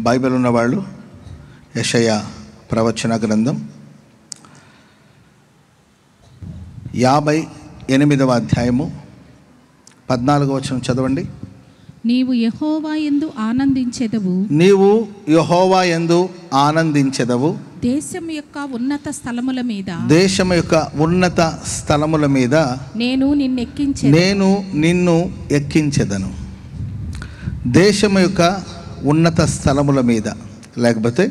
Bible ఉన్నవాళ్ళు యెషయా ప్రవచన గ్రంథం 58వ అధ్యాయము 14వ వచనం చదవండి. నీవు యెహోవా యందు ఆనందించెదవు, నీవు యెహోవా యందు ఆనందించెదవు, దేశం యొక్క ఉన్నత స్థలముల మీద, దేశం యొక్క ఉన్నత స్థలముల మీద నేను నిన్ను ఎక్కించెదను. దేశం యొక్క ఉన్నత స్థలముల మీద, లేకపోతే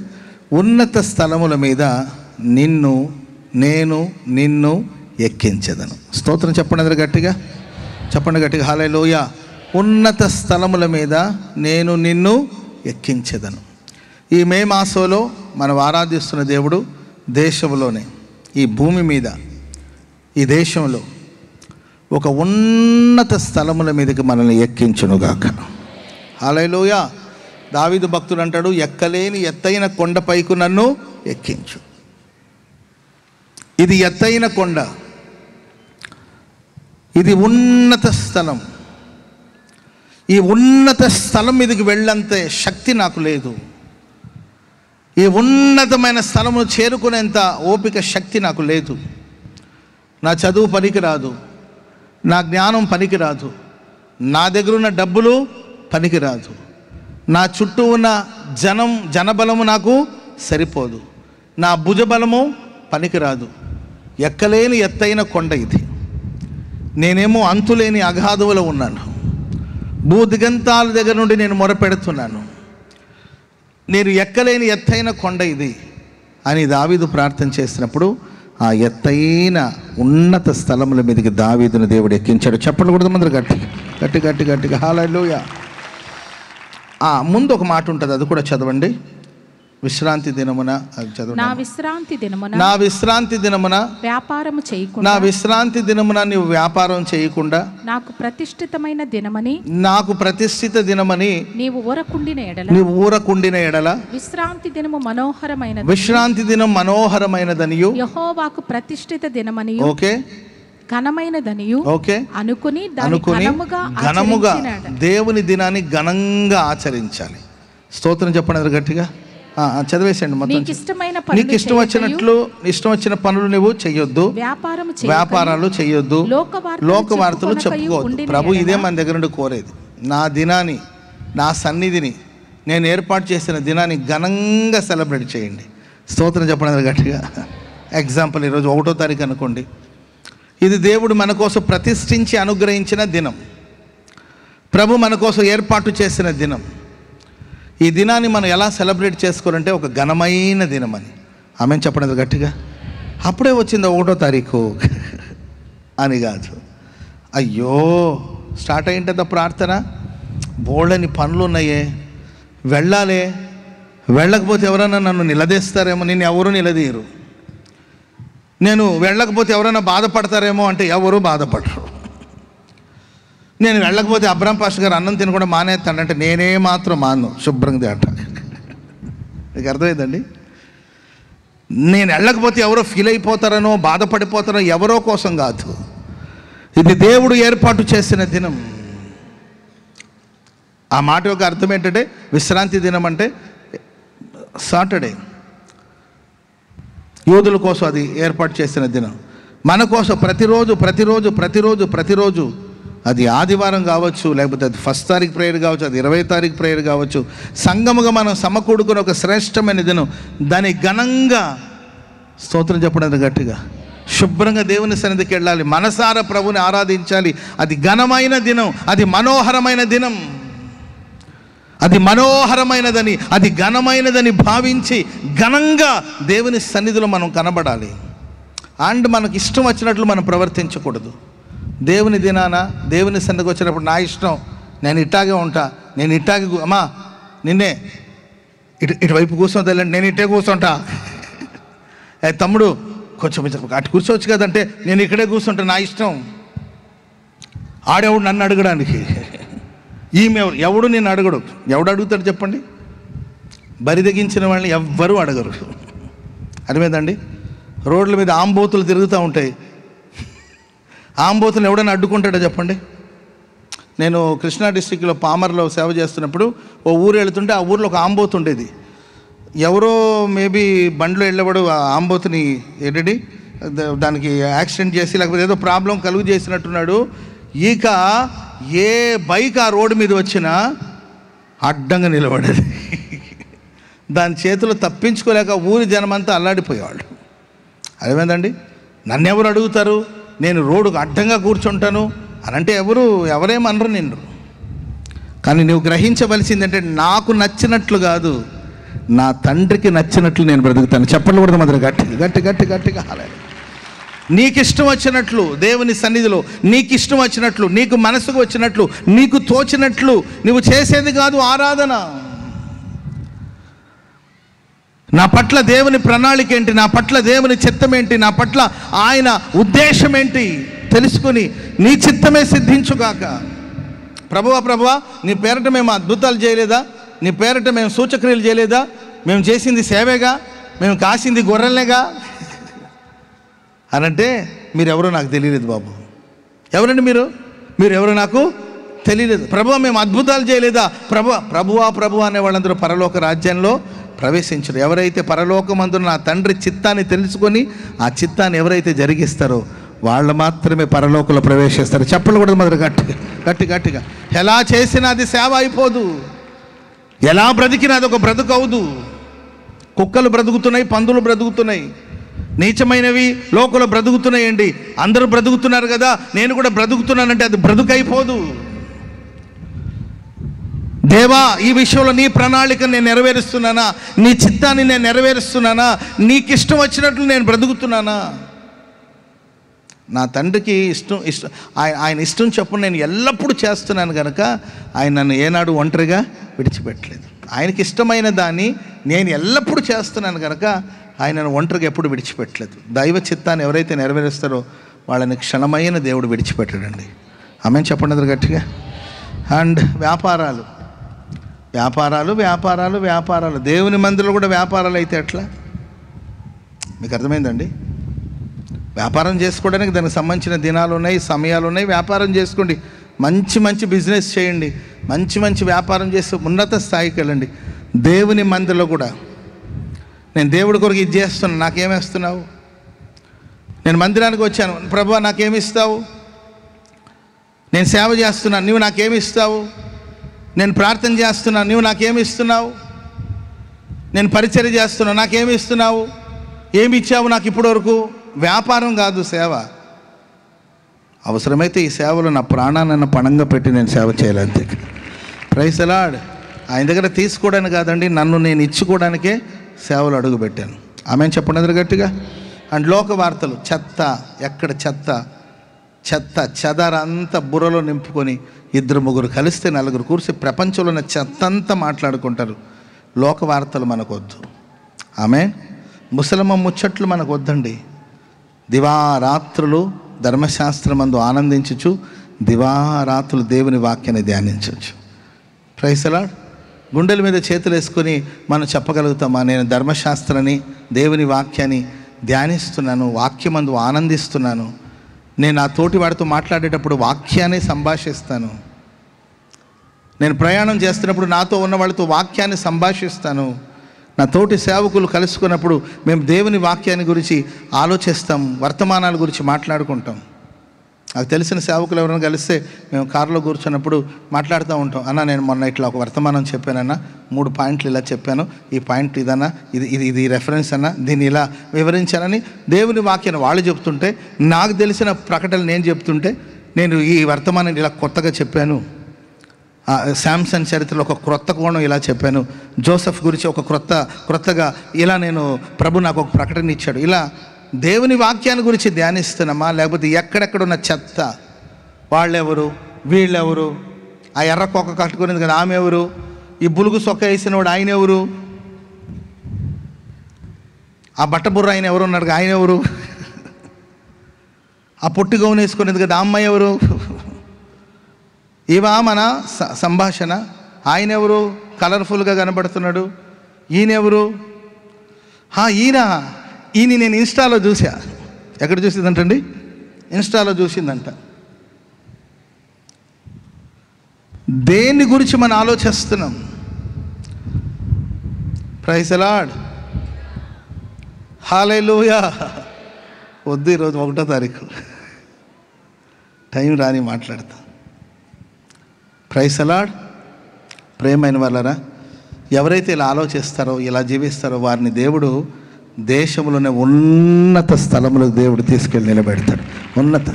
ఉన్నత స్థలముల మీద నేను ఎక్కించెదను. స్తోత్రం చెప్పండి, అందరూ గట్టిగా చెప్పండి, గట్టిగా హల్లెలూయా. ఉన్నత స్థలముల మీద నేను నిన్ను ఎక్కించెదను. ఈ మే మాసంలో మనం ఆరాధిస్తున్న దేవుడు దేశంలోనే, ఈ భూమి మీద, ఈ దేశంలో ఒక ఉన్నత స్థలముల మీదకి మనల్ని ఎక్కించునుగాక. హల్లెలూయా. దావీదు భక్తుడు అంటాడు, ఎక్కలేని ఎత్తైన కొండపైకు నన్ను ఎక్కించు. ఇది ఎత్తైన కొండ, ఇది ఉన్నత స్థలం. ఈ ఉన్నత స్థలం మీదకి వెళ్ళంతే శక్తి నాకు లేదు. ఈ ఉన్నతమైన స్థలమును చేరుకునేంత ఓపిక, శక్తి నాకు లేదు. నా చదువు పనికిరాదు, నా జ్ఞానం పనికిరాదు, నా దగ్గర ఉన్న డబ్బులు పనికిరాదు, నా చుట్టూ ఉన్న జనబలము నాకు సరిపోదు, నా భుజబలము పనికిరాదు. ఎక్కలేని ఎత్తైన కొండ ఇది. నేనేమో అంతులేని అగాధములో ఉన్నాను. భూదిగంతాల దగ్గర నుండి నేను మొరపెడుతున్నాను. నేను ఎక్కలేని ఎత్తైన కొండ ఇది అని దావీదు ప్రార్థన చేసినప్పుడు ఆ ఎత్తైన ఉన్నత స్థలముల మీదకి దావీదును దేవుడు ఎక్కించాడు. చెప్పండి కూడా మందరు గట్టిగా హల్లెలూయా. ముందు ఒక మాట ఉంటుంది, అది కూడా చదవండి. విశ్రాంతి దినమున, అది చదవండి. నా విశ్రాంతి దినమున వ్యాపారము చేయకుండా, నా విశ్రాంతి దినమున నీవు వ్యాపారం చేయకుండా, నాకు ప్రతిష్ఠిత దినమని నీవు ఊరకుండిన ఎడల విశ్రాంతి దినం మనోహరమైనదనియు యెహోవాకు ప్రతిష్ఠిత దినమని, ఓకే, ఘనమైనదనియు అనుకుని ఘనముగా దేవుని దినాన్ని ఘనంగా ఆచరించాలి. స్తోత్రం చెప్పండి గట్టిగా. చదివేసండి మొత్తం. నీకు ఇష్టం వచ్చిన పనులు నువ్వు చెయ్యొద్దు, వ్యాపారాలు చెయ్యొద్దు, లోక వార్తలు చెప్పుకోవద్దు. ప్రభు ఇదే మన దగ్గర నుండి కోరేది. నా దినాన్ని, నా సన్నిధిని, నేను ఏర్పాటు చేసిన దినాన్ని ఘనంగా సెలబ్రేట్ చేయండి. స్తోత్రం చెప్పండి గట్టిగా. ఎగ్జాంపుల్, ఈరోజు 1వ తారీఖు అనుకోండి. ఇది దేవుడు మన కోసం ప్రతిష్ఠించి అనుగ్రహించిన దినం. ప్రభు మన కోసం ఏర్పాటు చేసిన దినం. ఈ దినాన్ని మనం ఎలా సెలబ్రేట్ చేసుకోవాలంటే ఒక ఘనమైన దినం అని. ఆమె చెప్పండి గట్టిగా. అప్పుడే వచ్చింది 1వ తారీఖు అని కాదు. అయ్యో, స్టార్ట్ అయింటుందా ప్రార్థన, బోళ్ళని పనులు ఉన్నాయే, వెళ్ళాలే, వెళ్ళకపోతే ఎవరైనా నన్ను నిలదీస్తారేమో. నిన్ను ఎవరు నిలదీయరు. నేను వెళ్ళకపోతే ఎవరైనా బాధపడతారేమో అంటే ఎవరు బాధపడరు. నేను వెళ్ళకపోతే అబ్రాం పాస్టర్ గారు అన్నం తినకుండా మానేస్తాడంటే నేనే మాత్రం మాను, శుభ్రంగా అంట. మీకు అర్థమైందండి? నేను వెళ్ళకపోతే ఎవరో ఫీల్ అయిపోతారనో బాధపడిపోతారో ఎవరో కోసం కాదు. ఇది దేవుడు ఏర్పాటు చేసిన దినం. ఆ మాట యొక్క అర్థం ఏంటంటే, విశ్రాంతి దినం అంటే సాటర్డే. యూదుల కోసం అది ఏర్పాటు చేసిన దినం. మన కోసం ప్రతిరోజు అది ఆదివారం కావచ్చు, లేకపోతే అది 1st తారీఖు ప్రేయర్ కావచ్చు, అది 20వ తారీఖు ప్రేయర్ కావచ్చు, సంఘముగా మనం సమకూడుకుని ఒక శ్రేష్టమైన దినం. దాన్ని ఘనంగా, స్తోత్రం చెప్పడం గట్టిగా, శుభ్రంగా దేవుని సన్నిధికి వెళ్ళాలి, మనసారా ప్రభుని ఆరాధించాలి. అది ఘనమైన దినం, అది మనోహరమైన దినం. అది మనోహరమైనదని, అది ఘనమైనదని భావించి ఘనంగా దేవుని సన్నిధిలో మనం కనబడాలి. అండ్ మనకు ఇష్టం వచ్చినట్లు మనం ప్రవర్తించకూడదు. దేవుని దినాన దేవుని సన్నిధికి వచ్చినప్పుడు నా ఇష్టం, నేను ఇట్టాగే ఉంటా, నేను ఇట్టాగే, అమ్మా నిన్నే ఇటువైపు కూర్చోదండి, నేను ఇట్టే కూర్చుంటా, తమ్ముడు కొంచెం అటు కూర్చోవచ్చు కదంటే నేను ఇక్కడే కూర్చుంటా, నా ఇష్టం. ఆడెవడు నన్ను అడగడానికి, ఈమె ఎవడు నేను అడగడు. ఎవడు అడుగుతాడు చెప్పండి? బరిదగించిన వాళ్ళని ఎవ్వరూ అడగరు. అర్థమైందండి? రోడ్ల మీద ఆంబోతులు తిరుగుతూ ఉంటాయి. ఆంబోతులు ఎవడైనా అడ్డుకుంటాడో చెప్పండి? నేను కృష్ణా డిస్టిక్లో పామర్లో సేవ చేస్తున్నప్పుడు ఓ ఊరు వెళుతుంటే ఆ ఊరిలో ఒక ఆంబోతు ఉండేది. ఎవరో మేబీ బండ్లో వెళ్ళేవాడు ఆ ఆంబోతుని ఏంటండి దానికి యాక్సిడెంట్ చేసి లేకపోతే ఏదో ప్రాబ్లం కలుగు చేసినట్టున్నాడు. ఇక ఏ బైక్ ఆ రోడ్డు మీద వచ్చినా అడ్డంగా నిలబడేది. దాని చేతిలో తప్పించుకోలేక ఊరి జనమంతా అల్లాడిపోయేవాళ్ళు. అదేమైందండి, నన్ను ఎవరు అడుగుతారు, నేను రోడ్డుకు అడ్డంగా కూర్చుంటాను అని అంటే ఎవరేమనరు నిన్ను. కానీ నువ్వు గ్రహించవలసింది అంటే నాకు నచ్చినట్లు కాదు, నా తండ్రికి నచ్చినట్లు నేను బ్రతుకుతాను. చెప్పండి కూడా మాత్రం గట్టిగా హాలేలుయా. నీకు ఇష్టం వచ్చినట్లు దేవుని సన్నిధిలో, నీకు ఇష్టం వచ్చినట్లు, నీకు మనసుకు వచ్చినట్లు, నీకు తోచినట్లు నువ్వు చేసేది కాదు ఆరాధన. నా పట్ల దేవుని ప్రణాళిక ఏంటి, నా పట్ల దేవుని చిత్తం ఏంటి, నా పట్ల ఆయన ఉద్దేశం ఏంటి తెలుసుకుని నీ చిత్తమే సిద్ధించుగాక. ప్రభువా నీ పేరట మేము అద్భుతాలు చేయలేదా, నీ పేరట మేము సూచక్రియలు చేయలేదా, మేము చేసింది సేవేగా, మేము కాసింది గొర్రెలనేగా అనంటే మీరెవరో నాకు తెలియలేదు బాబు. ఎవరండి మీరు ఎవరో నాకు తెలియలేదు. ప్రభువా మేము అద్భుతాలు చేయలేదా, ప్రభువా అనే వాళ్ళందరూ పరలోక రాజ్యంలో ప్రవేశించరు. ఎవరైతే పరలోకమందున నా తండ్రి చిత్తాన్ని తెలుసుకొని ఆ చిత్తాన్ని ఎవరైతే జరిగిస్తారో వాళ్ళు మాత్రమే పరలోకంలో ప్రవేశిస్తారు. చెప్పలు కూడా మొదలు గట్టిగా. ఎలా చేసినా అది సేవ అయిపోదు, ఎలా బ్రతికినా అది ఒక బ్రతుకు అవదు. కుక్కలు బ్రతుకుతున్నాయి, పందులు బ్రతుకుతున్నాయి, నీచమైనవి లోకంలో బ్రతుకుతున్నాయండి. అందరూ బ్రతుకుతున్నారు కదా, నేను కూడా బ్రతుకుతున్నానంటే అది బ్రతుకైపోదు. దేవా ఈ విషయంలో నీ ప్రణాళికను నేను నెరవేరుస్తున్నానా, నీ చిత్తాన్ని నేను నెరవేరుస్తున్నానా, నీకు ఇష్టం వచ్చినట్లు నేను బ్రతుకుతున్నానా. నా తండ్రికి ఇష్టం ఆయన ఇష్టం చొప్పున నేను ఎల్లప్పుడూ చేస్తున్నాను కనుక ఆయన నన్ను ఏనాడు ఒంటరిగా విడిచిపెట్టలేదు. ఆయనకి ఇష్టమైన దాన్ని నేను ఎల్లప్పుడూ చేస్తున్నాను కనుక ఆయనను ఒంటరిగా ఎప్పుడు విడిచిపెట్టలేదు. దైవ చిత్తాన్ని ఎవరైతే నెరవేరుస్తారో వాళ్ళని క్షణమైన దేవుడు విడిచిపెట్టాడండి. ఆమెను చెప్పండి అందరు గట్టిగా. అండ్ వ్యాపారాలు దేవుని మందిలో కూడా వ్యాపారాలు అయితే ఎట్లా? మీకు అర్థమైందండి? వ్యాపారం చేసుకోవడానికి దానికి సంబంధించిన దినాలు ఉన్నాయి, సమయాలు ఉన్నాయి. వ్యాపారం చేసుకోండి, మంచి బిజినెస్ చేయండి, మంచి వ్యాపారం చేసి ఉన్నత స్థాయికి వెళ్ళండి. దేవుని మందిలో కూడా నేను దేవుడి కొరకు ఇది చేస్తున్నాను, నాకేమిస్తున్నావు? నేను మందిరానికి వచ్చాను, ప్రభువా నాకేమిస్తావు? నేను సేవ చేస్తున్నాను, నువ్వు నాకేమిస్తావు? నేను ప్రార్థన చేస్తున్నాను, నువ్వు నాకేమిస్తున్నావు? నేను పరిచర్య చేస్తున్నాను, నాకేమిస్తున్నావు? ఏమి ఇచ్చావు నాకు ఇప్పటి వరకు? వ్యాపారం కాదు సేవ. అవసరమైతే ఈ సేవలో నా ప్రాణాన్ని పణంగా పెట్టి నేను సేవ చేయాలంతే. Praise the Lord. ఆయన దగ్గర తీసుకోవడానికి కాదండి, నన్ను నేను ఇచ్చుకోవడానికే సేవలు అడుగు పెట్టాను. ఆమెను చెప్పండి అందరు గట్టిగా. అండ్ లోక వార్తలు, ఎక్కడ చెత్త చెదారంతా బుర్రలో నింపుకొని 2-3 కలిస్తే 4 కూర్చి ప్రపంచంలో ఉన్న చెత్త అంతా మాట్లాడుకుంటారు. లోక వార్తలు మనకొద్దు. ఆమె ముసలమ్మ ముచ్చట్లు మనకు వద్దండి. దివారాత్రులు ధర్మశాస్త్రమందు ఆనందించచ్చు, దివారాత్రులు దేవుని వాక్యాన్ని ధ్యానించవచ్చు. Praise the lord. గుండెల మీద చేతులు వేసుకొని మనం చెప్పగలుగుతామా, నేను ధర్మశాస్త్రాన్ని దేవుని వాక్యాన్ని ధ్యానిస్తున్నాను, వాక్యమందు ఆనందిస్తున్నాను, నేను నా తోటి వాడితో మాట్లాడేటప్పుడు వాక్యాన్ని సంభాషిస్తాను, నేను ప్రయాణం చేస్తున్నప్పుడు నాతో ఉన్న వాళ్ళతో వాక్యాన్ని సంభాషిస్తాను, నా తోటి సేవకులు కలుసుకున్నప్పుడు మేము దేవుని వాక్యాన్ని గురించి ఆలోచిస్తాం, వర్తమానాల గురించి మాట్లాడుకుంటాం. నాకు తెలిసిన సేవకులు ఎవరైనా కలిస్తే మేము కారులో కూర్చున్నప్పుడు మాట్లాడుతూ ఉంటాం. అన్న నేను మొన్న ఇట్లా ఒక వర్తమానం చెప్పానన్నా, 3 పాయింట్లు ఇలా చెప్పాను, ఈ పాయింట్ ఇదన్నా, ఇది రెఫరెన్స్ అన్నా, దీన్ని ఇలా వివరించానని దేవుని వాక్యాన్ని వాళ్ళు చెప్తుంటే, నాకు తెలిసిన ప్రకటనలు నేను చెప్తుంటే, నేను ఈ వర్తమానాన్ని ఇలా కొత్తగా చెప్పాను, శాంసన్ చరిత్రలో ఒక క్రొత్త కోణం ఇలా చెప్పాను, జోసెఫ్ గురించి ఒక క్రొత్తగా ఇలా నేను ప్రభు నాకు ఒక ప్రకటన ఇచ్చాడు. ఇలా దేవుని వాక్యాన్ని గురించి ధ్యానిస్తున్నామా, లేకపోతే ఎక్కడెక్కడ ఉన్న చెత్త, వాళ్ళెవరు, వీళ్ళెవరు, ఆ ఎర్ర కొక్క కట్టుకునేది కదా ఆమె ఎవరు, ఈ బులుగు సొక్క వేసిన వాడు ఆయన ఎవరు, ఆ బట్టబుర్ర ఆయన ఎవరు ఉన్నాడు ఆయన ఎవరు, ఆ పొట్టి గౌను వేసుకునేది కదా అమ్మాయి ఎవరు, ఇవా మన సంభాషణ. ఆయన ఎవరు, కలర్ఫుల్గా కనబడుతున్నాడు, ఈయనెవరు, ఈయన నేను ఇన్స్టాలో చూసా. ఎక్కడ చూసిందంటండి? ఇన్స్టాలో చూసిందంట. దేని గురించి మనం ఆలోచిస్తున్నాం? Praise the Lord, hallelujah. వద్దు, ఈరోజు 1వ తారీఖు, టైం రాని మాట్లాడతా. Praise the Lord. ప్రేమైన వాళ్ళరా, ఎవరైతే ఇలా ఆలోచిస్తారో, ఇలా జీవిస్తారో వారిని దేవుడు దేశంలోనే ఉన్నత స్థలములకు దేవుడు తీసుకెళ్ళి నిలబెడతాడు. ఉన్నత.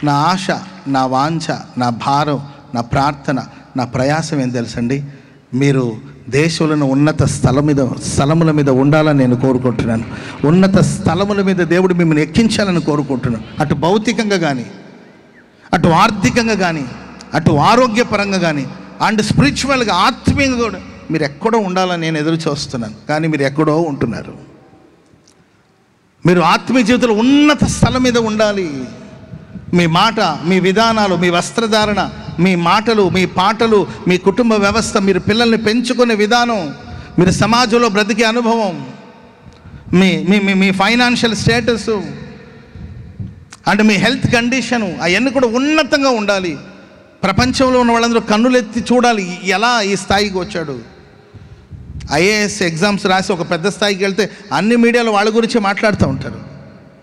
నా ఆశ, నా వాంఛ, నా భారం, నా ప్రార్థన, నా ప్రయాసం ఏం తెలుసండి? మీరు దేశంలోని ఉన్నత స్థలముల మీద ఉండాలని నేను కోరుకుంటున్నాను. ఉన్నత స్థలముల మీద దేవుడు మిమ్మల్ని ఎక్కించాలని కోరుకుంటున్నాను. అటు భౌతికంగా కానీ, అటు ఆర్థికంగా కానీ, అటు ఆరోగ్యపరంగా కానీ, అండ్ స్పిరిచువల్గా, ఆత్మీయంగా కూడా మీరు ఎక్కడో ఉండాలని నేను ఎదురు చూస్తున్నాను. కానీ మీరు ఎక్కడో ఉంటున్నారు. మీరు ఆత్మీయ జీవితంలో ఉన్నత స్థలం మీద ఉండాలి. మీ మాట, మీ విధానాలు, మీ వస్త్రధారణ, మీ మాటలు, మీ పాటలు, మీ కుటుంబ వ్యవస్థ, మీరు పిల్లల్ని పెంచుకునే విధానం, మీరు సమాజంలో బ్రతికే అనుభవం, మీ మీ మీ ఫైనాన్షియల్ స్టేటస్ అండ్ మీ హెల్త్ కండిషను, అవన్నీ కూడా ఉన్నతంగా ఉండాలి. ప్రపంచంలో ఉన్న వాళ్ళందరూ కన్నులెత్తి చూడాలి, ఎలా ఈ స్థాయికి వచ్చాడు. ఐఏఎస్ ఎగ్జామ్స్ రాసి ఒక పెద్ద స్థాయికి వెళ్తే అన్ని మీడియాలో వాళ్ళ గురించి మాట్లాడుతూ ఉంటారు.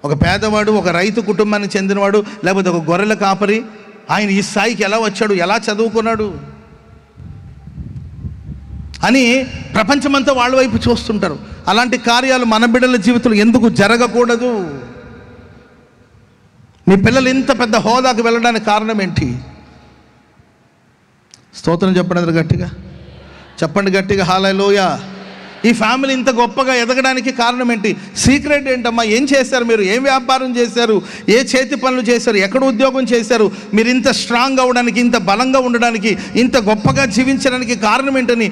ఒక పేదవాడు, ఒక రైతు కుటుంబానికి చెందినవాడు, లేకపోతే ఒక గొర్రెల కాపరి, ఆయన ఈ స్థాయికి ఎలా వచ్చాడు, ఎలా చదువుకున్నాడు అని ప్రపంచమంతా వాళ్ళ వైపు చూస్తుంటారు. అలాంటి కార్యాలు మన బిడ్డల జీవితంలో ఎందుకు జరగకూడదు? మీ పిల్లలు ఇంత పెద్ద హోదాకు వెళ్ళడానికి కారణం ఏంటి? స్తోత్రం చెప్పండి గట్టిగా, చెప్పండి గట్టిగా, హల్లెలూయా. ఈ ఫ్యామిలీ ఇంత గొప్పగా ఎదగడానికి కారణం ఏంటి? సీక్రెట్ ఏంటమ్మా? ఏం చేశారు మీరు? ఏం వ్యాపారం చేశారు? ఏ చేతి పనులు చేశారు? ఎక్కడ ఉద్యోగం చేశారు? మీరు ఇంత స్ట్రాంగ్ అవ్వడానికి, ఇంత బలంగా ఉండడానికి, ఇంత గొప్పగా జీవించడానికి కారణం ఏంటని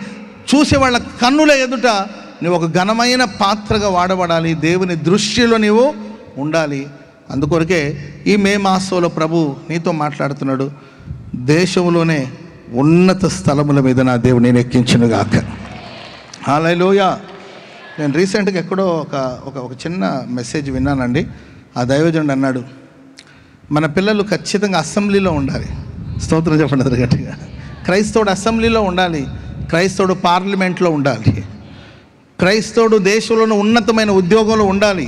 చూసే వాళ్ళ కన్నుల ఎదుట నువ్వు ఒక ఘనమైన పాత్రగా వాడబడాలి. దేవుని దృష్టిలో నీవు ఉండాలి. అందుకొరకే ఈ మే మాసంలో ప్రభు నీతో మాట్లాడుతున్నాడు. దేశంలోనే ఉన్నత స్థలముల మీద నా దేవుడు నేను ఎక్కించునుగాక. హల్లెలూయా. నేను రీసెంట్గా ఎక్కడో ఒక చిన్న మెసేజ్ విన్నానండి. ఆ దైవజనుడు అన్నాడు, మన పిల్లలు ఖచ్చితంగా అసెంబ్లీలో ఉండాలి. స్తోత్రం చెప్పండి గట్టిగా. క్రైస్తవుడు అసెంబ్లీలో ఉండాలి, క్రైస్తవుడు పార్లమెంట్లో ఉండాలి, క్రైస్తవుడు దేశంలోని ఉన్నతమైన ఉద్యోగంలో ఉండాలి,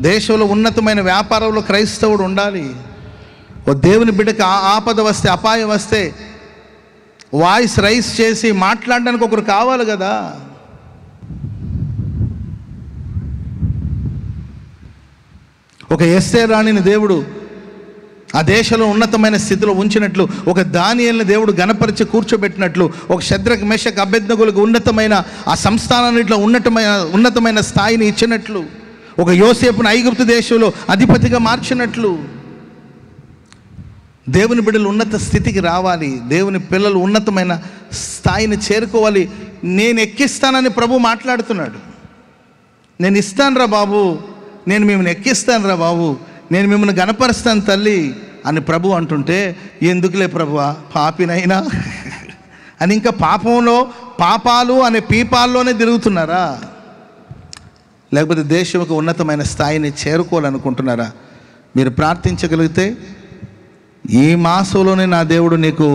దేశంలో ఉన్నతమైన వ్యాపారంలో క్రైస్తవుడు ఉండాలి. ఓ దేవుని బిడ్డకి ఆపద వస్తే, అపాయం వస్తే వాయిస్ రైస్ చేసి మాట్లాడడానికి ఒకరు కావాలి కదా. ఒక ఎస్తేరు రాణిని దేవుడు ఆ దేశంలో ఉన్నతమైన స్థితిలో ఉంచినట్లు, ఒక దానియేలుని దేవుడు గణపరిచి కూర్చోబెట్టినట్లు, ఒక షద్రక్ మేషక్ అబేద్నెగోలకు ఉన్నతమైన ఆ సంస్థానాన్నిట్లో ఉన్నతమైన స్థాయిని ఇచ్చినట్లు, ఒక యోసేపును ఐగుప్తు దేశంలో అధిపతిగా మార్చినట్లు, దేవుని బిడ్డలు ఉన్నత స్థితికి రావాలి. దేవుని పిల్లలు ఉన్నతమైన స్థాయిని చేరుకోవాలి. నేను ఎక్కిస్తానని ప్రభు మాట్లాడుతున్నాడు. నేను ఇస్తాను రా బాబు, నేను మిమ్మల్ని ఎక్కిస్తాను రా బాబు, నేను మిమ్మల్ని గణపరుస్తాను తల్లి అని ప్రభు అంటుంటే, ఎందుకులే ప్రభువా పాపినైనా అని ఇంకా పాపాలు అనే పీపాల్లోనే తిరుగుతున్నారా? లేకపోతే దేశంకు ఉన్నతమైన స్థాయిని చేరుకోవాలనుకుంటున్నారా? మీరు ప్రార్థించగలిగితే ఈ మాసంలోనే నా దేవుడు నీకు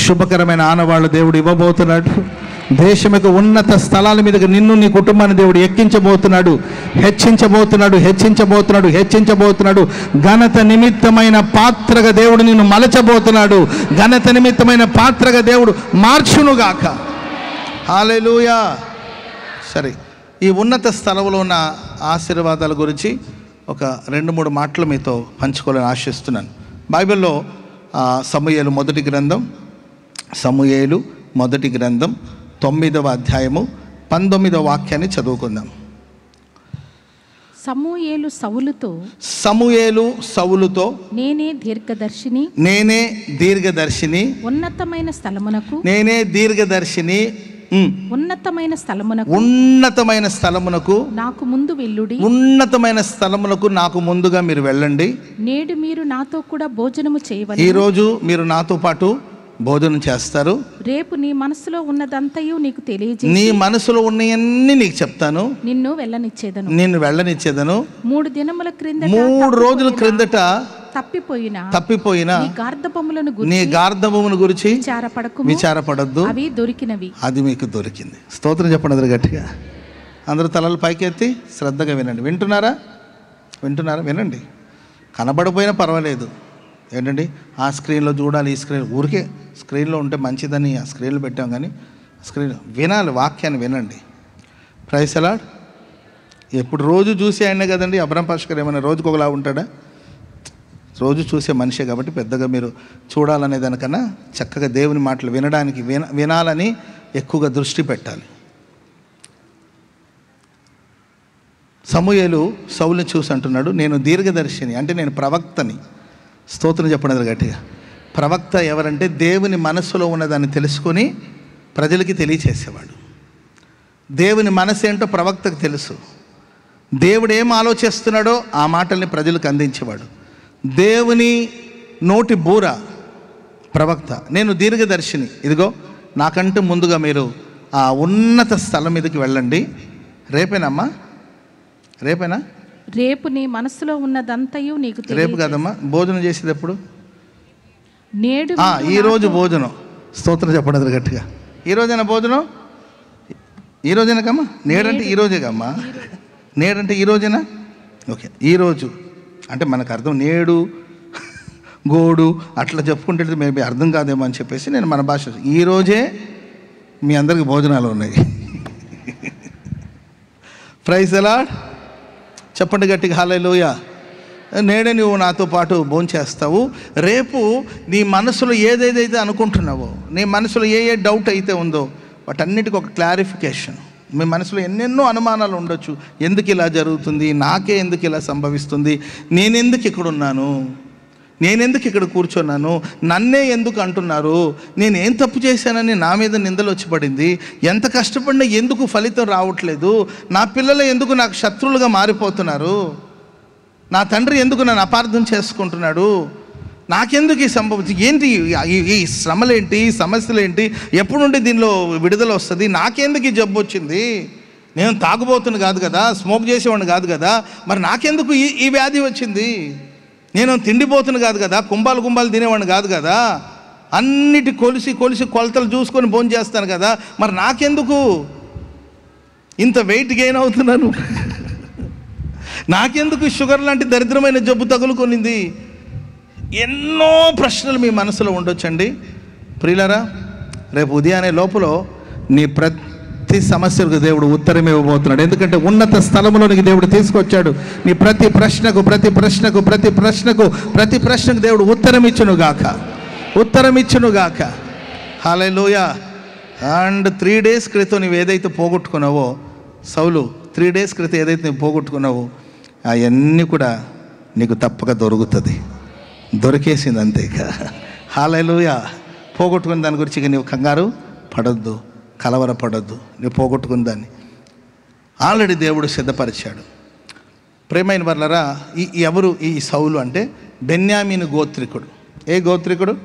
శుభకరమైన ఆనవాళ్ళు దేవుడు ఇవ్వబోతున్నాడు. దేశం యొక్క ఉన్నత స్థలాల మీదకి నిన్ను, నీ కుటుంబాన్ని దేవుడు ఎక్కించబోతున్నాడు, హెచ్చించబోతున్నాడు. ఘనత నిమిత్తమైన పాత్రగా దేవుడు నిన్ను మలచబోతున్నాడు. ఘనత నిమిత్తమైన పాత్రగా దేవుడు మార్చునుగాక. హల్లెలూయా. సరే, ఈ ఉన్నత స్థలంలో ఉన్న ఆశీర్వాదాల గురించి ఒక 2-3 మాటలు మీతో పంచుకోవాలని ఆశిస్తున్నాను. బైబిల్లో సమూయేలు మొదటి గ్రంథం 9వ అధ్యాయము 19వ వాక్యాన్ని చదువుకుందాం. సమూయేలు సౌలుతో నేనే దీర్ఘదర్శిని ఉన్నతమైన స్థలమునకు నాకు ముందు వెళ్ళుడి. ఉన్నతమైన స్థలమునకు నాకు ముందుగా మీరు వెళ్ళండి. నేడు మీరు నాతో కూడా భోజనము చేయవలెను. ఈ రోజు మీరు నాతో పాటు భోజనం చేస్తారు. రేపు నీ మనసులో ఉన్నదంతయు నీకు తెలియజేసి, నీ మనసులో ఉన్నవన్నీ నీకు చెప్తాను. నిన్ను వెళ్ళనిచ్చేదను. 3 రోజుల క్రిందట తప్పిపోయిన నీ గార్ధబమును గురించి విచారపడద్దు, అవి దొరికినవి, అది మీకు దొరికింది. స్తోత్రం చెప్పండి అందరూ గట్టిగా. అందరూ తలలు పైకెత్తి శ్రద్ధగా వినండి. వింటున్నారా? వినండి. కనబడిపోయినా పర్వాలేదు. ఏంటండి ఆ స్క్రీన్లో చూడాలి, ఈ స్క్రీన్ ఊరికే స్క్రీన్లో ఉంటే మంచిదని ఆ స్క్రీన్లో పెట్టాం, కానీ స్క్రీన్ వినాలి, వాక్యాన్ని వినండి. Praise the Lord. ఎప్పుడు రోజు చూసే ఆయనే కదండి. అబ్రహం పాస్టర్ ఏమైనా రోజుకు ఒకలా ఉంటాడా? రోజు చూసే మనిషే కాబట్టి పెద్దగా మీరు చూడాలనే దానికన్నా చక్కగా దేవుని మాటలు వినడానికి వినాలని ఎక్కువగా దృష్టి పెట్టాలి. సమూయేలు సౌలుని చూసి అంటున్నాడు, నేను దీర్ఘదర్శిని, అంటే నేను ప్రవక్తని. స్తోత్రం చెప్పండి గట్టిగా. ప్రవక్త ఎవరంటే దేవుని మనస్సులో ఉన్నదాన్ని తెలుసుకొని ప్రజలకి తెలియచేసేవాడు. దేవుని మనసు ఏంటో ప్రవక్తకు తెలుసు. దేవుడు ఏం ఆలోచిస్తున్నాడో ఆ మాటల్ని ప్రజలకు అందించేవాడు. దేవుని నోటి బూర ప్రవక్త. నేను దీర్ఘదర్శిని, ఇదిగో నాకంటే ముందుగా మీరు ఆ ఉన్నత స్థలం మీదకి వెళ్ళండి. రేపేనమ్మా? రేపు నీ మనసులో ఉన్నదంతయు నీకు తెలియదు. రేపు కదమ్మా భోజనం చేసేది ఎప్పుడు? నేడు ఈరోజు భోజనం. స్తోత్రం చెప్పండి గట్టిగా. ఈరోజైనా భోజనం? ఈరోజైనా కమ్మా? నేడంటే ఈరోజే కమ్మా. నేడంటే ఈరోజేనా? ఓకే, ఈరోజు అంటే మనకు అర్థం నేడు గోడు అట్లా చెప్పుకుంటే మేబీ అర్థం కాదేమో అని చెప్పేసి నేను మన భాష ఈరోజే మీ అందరికి భోజనాలు ఉన్నాయి. Praise the Lord. చెప్పండి గట్టిగా హల్లెలూయా. నేడే నువ్వు నాతో పాటు భోంచేస్తావు. రేపు నీ మనసులో ఏదేదైతే అనుకుంటున్నావో, నీ మనసులో ఏ డౌట్ అయితే ఉందో వాటన్నిటికీ ఒక క్లారిఫికేషన్. మీ మనసులో ఎన్నెన్నో అనుమానాలు ఉండొచ్చు. ఎందుకు ఇలా జరుగుతుంది, నాకే ఎందుకు ఇలా సంభవిస్తుంది, నేనెందుకు ఇక్కడున్నాను, నేనెందుకు ఇక్కడ కూర్చున్నాను, నన్నే ఎందుకు అంటున్నారు, నేనేం తప్పు చేశానని నా మీద నిందలు వచ్చి పడింది, ఎంత కష్టపడినా ఎందుకు ఫలితం రావట్లేదు, నా పిల్లలు ఎందుకు నాకు శత్రువులుగా మారిపోతున్నారు, నా తండ్రి ఎందుకు నన్ను అపార్థం చేసుకుంటున్నాడు, నాకెందుకు ఈ సంభవం, ఏంటి ఈ శ్రమలేంటి, ఈ సమస్యలేంటి, ఎప్పుడు నుండి దీనిలో విడుదల వస్తుంది, నాకెందుకు ఈ జబ్బు వచ్చింది, నేను తాగుబోతుని కాదు కదా, స్మోక్ చేసేవాడిని కాదు కదా, మరి నాకెందుకు ఈ వ్యాధి వచ్చింది, నేను తిండిపోతుని కాదు కదా, కుంభాలు తినేవాడిని కాదు కదా, అన్నిటి కొలిసి కొలతలు చూసుకొని భోజనం చేస్తాను కదా, మరి నాకెందుకు ఇంత వెయిట్ గెయిన్ అవుతున్నాను, నాకెందుకు షుగర్ లాంటి దరిద్రమైన జబ్బు తగులుకొనింది. ఎన్నో ప్రశ్నలు మీ మనసులో ఉండొచ్చండి. ప్రియులారా, రేపు ఉదయాన్నే లోపల నీ ప్రతి సమస్యకు దేవుడు ఉత్తరం ఇవ్వబోతున్నాడు. ఎందుకంటే ఉన్నత స్థలంలోనికి దేవుడు తీసుకొచ్చాడు. నీ ప్రతి ప్రశ్నకు దేవుడు ఉత్తరం ఇచ్చునుగాక. హల్లెలూయా. అండ్ 3 days క్రితం నువ్వు ఏదైతే పోగొట్టుకున్నావో, సౌలు 3 days క్రితం ఏదైతే నువ్వు పోగొట్టుకున్నావో అవన్నీ కూడా నీకు తప్పక దొరికేసింది అంతే. ఇక హల్లెలూయా. పోగొట్టుకున్న దాని గురించి ఇక నీవు కంగారు పడొద్దు, కలవరపడొద్దు. నువ్వు పోగొట్టుకున్న దాన్ని ఆల్రెడీ దేవుడు సిద్ధపరిచాడు. ప్రేమైన వర్లరా, ఎవరు ఈ సౌలు అంటే బెన్యామీను గోత్రికుడు. ఏ గోత్రికుడు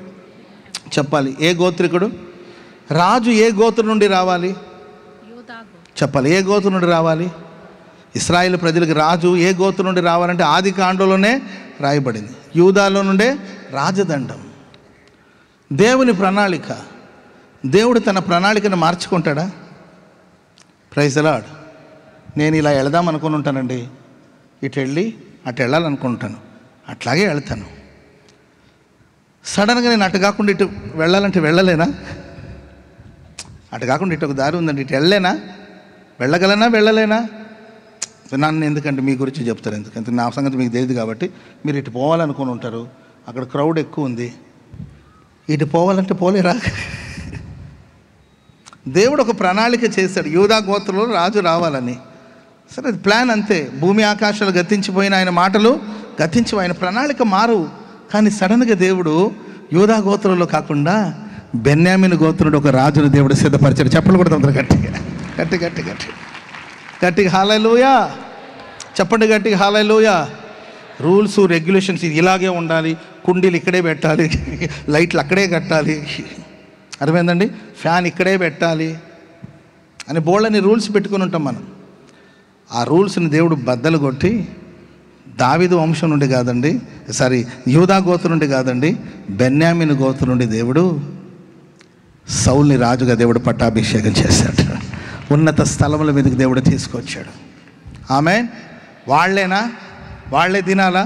చెప్పాలి? ఏ గోత్రికుడు? రాజు ఏ గోత్రం నుండి రావాలి చెప్పాలి? ఏ గోత్రం నుండి రావాలి? ఇశ్రాయేలు ప్రజలకు రాజు ఏ గోత్రం నుండి రావాలంటే ఆది కాండంలోనే రాయబడింది. యూదాలో నుండే రాజదండం. దేవుని ప్రణాళిక. దేవుడు తన ప్రణాళికను మార్చుకుంటాడా? Praise the lord. నేను ఇలా వెళదాం అనుకుని ఉంటానండి, ఇటు వెళ్ళి అటు వెళ్ళాలనుకుంటాను, అట్లాగే వెళ్తాను. సడన్గా నేను అటు కాకుండా ఇటు వెళ్ళాలంటే వెళ్ళలేనా? అటు కాకుండా ఇటు ఒక దారి ఉందండి, ఇటు వెళ్ళలేనా? నన్ను ఎందుకంటే మీ గురించి చెప్తారు, ఎందుకంటే నా సంగతి మీకు తెలియదు కాబట్టి. మీరు ఇటు పోవాలనుకుని ఉంటారు, అక్కడ క్రౌడ్ ఎక్కువ ఉంది, ఇటు పోవాలంటే పోలేరా? దేవుడు ఒక ప్రణాళిక చేశాడు, యూదా గోత్రంలో రాజు రావాలని. సరే, అది ప్లాన్ అంతే. భూమి ఆకాశాలు గతించిపోయిన ఆయన మాటలు గతించి ఆయన ప్రణాళిక మారు. కానీ సడన్గా దేవుడు యూదా గోత్రంలో కాకుండా బెన్యామీను గోత్రుడు ఒక రాజును దేవుడు సిద్ధపరిచాడు. చెప్పలు కూడా తొందర గట్టిగా హల్లెలూయా. చెప్పండి గట్టిగా హల్లెలూయా. రూల్స్ రెగ్యులేషన్స్ ఇలాగే ఉండాలి, కుండీలు ఇక్కడే పెట్టాలి, లైట్లు అక్కడే కట్టాలి, అర్థమైందండి, ఫ్యాన్ ఇక్కడే పెట్టాలి అని బోల్డని రూల్స్ పెట్టుకుని ఉంటాం మనం. ఆ రూల్స్ని దేవుడు బద్దలు కొట్టి దావీదు వంశం నుండి కాదండి, యూదా గోత్రం నుండి కాదండి, బెన్యామీను గోత్రం నుండి దేవుడు సౌల్ని రాజుగా దేవుడు పట్టాభిషేకం చేశాడు. ఉన్నత స్థలముల మీదకి దేవుడు తీసుకొచ్చాడు. ఆమేన్. వాళ్ళేనా, వాళ్ళే తినాలా,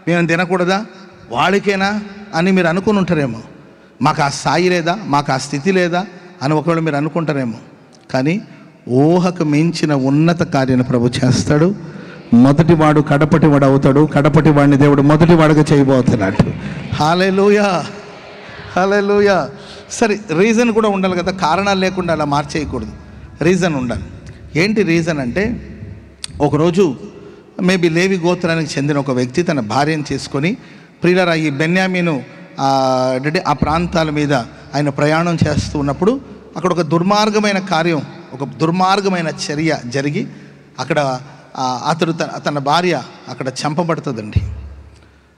మేము తినకూడదా, వాళ్ళకేనా అని మీరు అనుకుని ఉంటారేమో. మాకు ఆ స్థాయి లేదా, మాకు ఆ స్థితి లేదా అని ఒకవేళ మీరు అనుకుంటారేమో. కానీ ఊహకు మించిన ఉన్నత కార్యాన్ని ప్రభు చేస్తాడు. మొదటివాడు కడపటివాడు అవుతాడు. కడపటి వాడిని దేవుడు మొదటివాడుగా చేయబోతున్నాడు. హల్లెలూయా, హల్లెలూయా. సరే, రీజన్ కూడా ఉండాలి కదా, కారణాలు లేకుండా అలా మార్చేయకూడదు, రీజన్ ఉండాలి. ఏంటి రీజన్ అంటే, ఒకరోజు మేబీ లేవి గోత్రానికి చెందిన ఒక వ్యక్తి తన భార్యను తీసుకొని ప్రియులారా ఈ బెన్యామీను ఆ ప్రాంతాల మీద ఆయన ప్రయాణం చేస్తూ ఉన్నప్పుడు అక్కడ ఒక దుర్మార్గమైన కార్యం, ఒక దుర్మార్గమైన చర్య జరిగి అక్కడ అతడు తన భార్య అక్కడ చంపబడుతుందండి.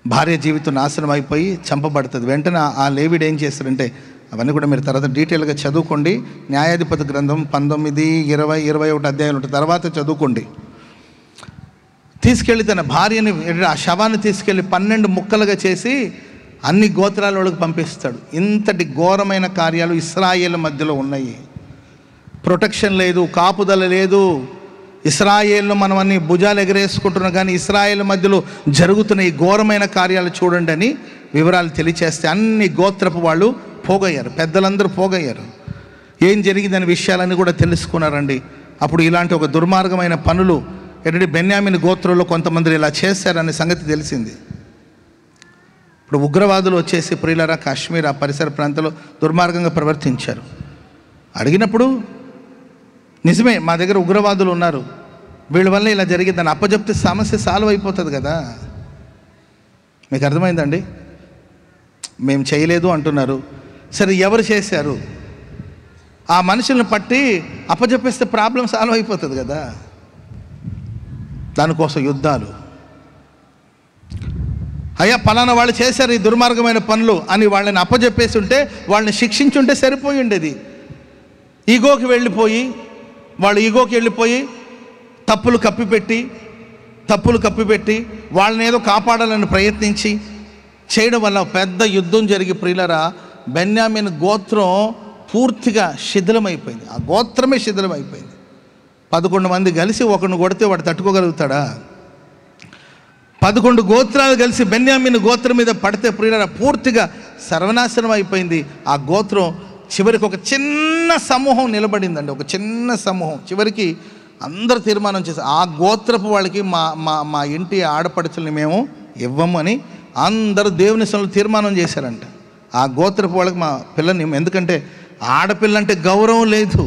భార్య జీవితం నాశనం అయిపోయి చంపబడుతుంది. వెంటనే ఆ లేవీడు ఏం చేస్తాడంటే, అవన్నీ కూడా మీరు తర్వాత డీటెయిల్గా చదువుకోండి. న్యాయాధిపతి గ్రంథం 19, 20, 21 అధ్యాయాలు ఉంటుంది, తర్వాత చదువుకోండి. తీసుకెళ్ళి తన భార్యని, ఆ శవాన్ని తీసుకెళ్ళి 12 ముక్కలుగా చేసి అన్ని గోత్రాల వాళ్ళకి పంపిస్తాడు. ఇంతటి ఘోరమైన కార్యాలు ఇశ్రాయేల్ మధ్యలో ఉన్నాయి. ప్రొటెక్షన్ లేదు, కాపుదల లేదు. ఇశ్రాయేల్ను మనం అన్ని భుజాలు ఎగరేసుకుంటున్నాం, కానీ ఇశ్రాయేల్ మధ్యలో జరుగుతున్న ఈ ఘోరమైన కార్యాలు చూడండి అని వివరాలు తెలియచేస్తే అన్ని గోత్రపు వాళ్ళు పోగయ్యారు, పెద్దలందరూ పోగయ్యారు. ఏం జరిగిందనే విషయాలన్నీ కూడా తెలుసుకున్నారండి. అప్పుడు ఇలాంటి ఒక దుర్మార్గమైన పనులు బెన్యామీను గోత్రంలో కొంతమంది ఇలా చేశారనే సంగతి తెలిసింది. ఇప్పుడు ఉగ్రవాదులు వచ్చేసి ప్రియులారా కాశ్మీర్ ఆ పరిసర ప్రాంతంలో దుర్మార్గంగా ప్రవర్తించారు. అడిగినప్పుడు నిజమే, మా దగ్గర ఉగ్రవాదులు ఉన్నారు, వీళ్ళ వల్ల ఇలా జరిగిందని అప్పచెప్తే సమస్య సాల్వ్ అయిపోతుంది కదా. మీకు అర్థమైందండి? మేము చేయలేదు అంటున్నారు. సరే, ఎవరు చేశారు? ఆ మనుషులను పట్టి అప్పచెప్పేస్తే ప్రాబ్లం సాల్వ్ అయిపోతుంది కదా. దానికోసం యుద్ధాలు. అయ్యా పలానా వాళ్ళు చేశారు ఈ దుర్మార్గమైన పనులు అని వాళ్ళని అప్పచెప్పేసి ఉంటే, వాళ్ళని శిక్షించుంటే సరిపోయి ఉండేది. ఈగోకి వెళ్ళిపోయి తప్పులు కప్పిపెట్టి వాళ్ళని ఏదో కాపాడాలని ప్రయత్నించి చేయడం వల్ల పెద్ద యుద్ధం జరిగి ప్రియులరా బెన్యామీను గోత్రం పూర్తిగా శిథిలమైపోయింది. ఆ గోత్రమే శిథిలమైపోయింది. 11 మంది కలిసి ఒకరిని కొడితే వాడు తట్టుకోగలుగుతాడా? 11 గోత్రాలు కలిసి బెన్యామీను గోత్రం మీద పడితే ప్రియులరా పూర్తిగా సర్వనాశనం అయిపోయింది. ఆ గోత్రం చివరికి ఒక చిన్న సమూహం నిలబడిందండి, ఒక చిన్న సమూహం. చివరికి అందరూ తీర్మానం చేశారు, ఆ గోత్రపు వాళ్ళకి మా ఇంటి ఆడపడుచుల్ని మేము ఇవ్వము అని అందరూ దేవుని సన్నిధిలో తీర్మానం చేశారంట. ఆ గోత్రపు వాళ్ళకి మా పిల్లని, ఎందుకంటే ఆడపిల్లంటే గౌరవం లేదు,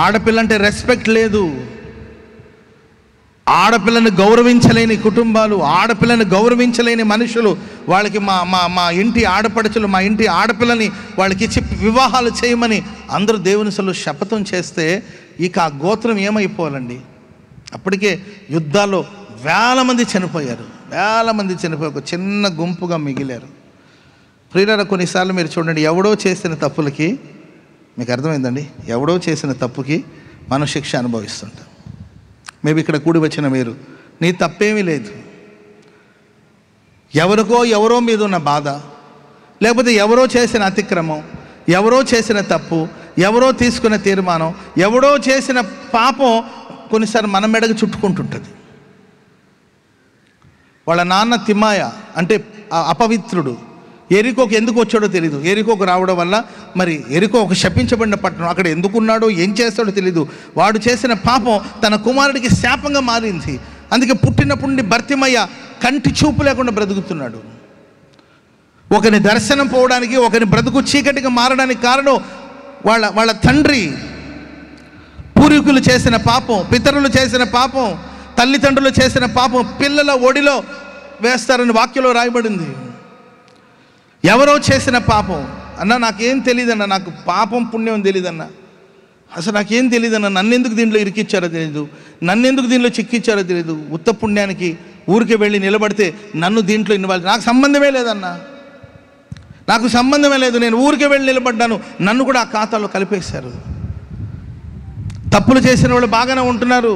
ఆడపిల్లంటే రెస్పెక్ట్ లేదు, ఆడపిల్లని గౌరవించలేని కుటుంబాలు, ఆడపిల్లని గౌరవించలేని మనుషులు వాళ్ళకి మా ఇంటి ఆడపడుచులు, మా ఇంటి ఆడపిల్లని వాళ్ళకి ఇచ్చి వివాహాలు చేయమని అందరూ దేవుని సన్నిధిలో శపథం చేస్తే ఇక ఆ గోత్రం ఏమైపోవాలండి? అప్పటికే యుద్ధాల్లో వేల మంది చనిపోయి ఒక చిన్న గుంపుగా మిగిలారు. ప్రియులారా కొన్నిసార్లు మీరు చూడండి, ఎవడో చేసిన తప్పులకి, మీకు అర్థమైందండి, ఎవడో చేసిన తప్పుకి మనం శిక్ష అనుభవిస్తుంటాం. మేబీ ఇక్కడ కూడి వచ్చిన మీరు, నీ తప్పేమీ లేదు, ఎవరో మీద ఉన్న బాధ, లేకపోతే ఎవరో చేసిన అతిక్రమం, ఎవరో చేసిన తప్పు, ఎవరో తీసుకున్న తీర్మానం, ఎవడో చేసిన పాపం కొన్నిసార్లు మన మెడకు చుట్టుకుంటుంటుంది. వాళ్ళ నాన్న తిమ్మాయ అంటే అపవిత్రుడు, ఎరికోకు ఎందుకు వచ్చాడో తెలీదు. ఎరికోకు రావడం వల్ల మరి ఎరికో ఒక శపించబడిన పట్టణం, అక్కడ ఎందుకున్నాడో ఏం చేస్తాడో తెలీదు. వాడు చేసిన పాపం తన కుమారుడికి శాపంగా మారింది. అందుకే పుట్టినప్పటి నుండి భర్తిమయ్య కంటి చూపు లేకుండా బ్రతుకుతున్నాడు. ఒకని దర్శనం పోవడానికి, ఒకని బ్రతుకు చీకటిగా మారడానికి కారణం వాళ్ళ తండ్రి పూర్వీకులు చేసిన పాపం, పితరులు చేసిన పాపం, తల్లిదండ్రులు చేసిన పాపం పిల్లల ఒడిలో వేస్తారని వాక్యంలో రాయబడింది. ఎవరో చేసిన పాపం, అన్న నాకేం తెలియదన్న, నాకు పాపం పుణ్యం తెలియదన్న, అసలు నాకేం తెలియదన్న, నన్నెందుకు దీంట్లో ఇరికిచ్చారో తెలియదు, నన్నెందుకు దీంట్లో చిక్కిచ్చారో తెలియదు, ఉత్త పుణ్యానికి ఊరికే వెళ్ళి నిలబడితే నన్ను దీంట్లో ఇన్వాల్వ్, నాకు సంబంధమే లేదన్న, నాకు సంబంధమే లేదు, నేను ఊరికే వెళ్ళి నిలబడ్డాను, నన్ను కూడా ఆ ఖాతాలో కలిపేశారు. తప్పులు చేసిన వాళ్ళు బాగానే ఉంటున్నారు,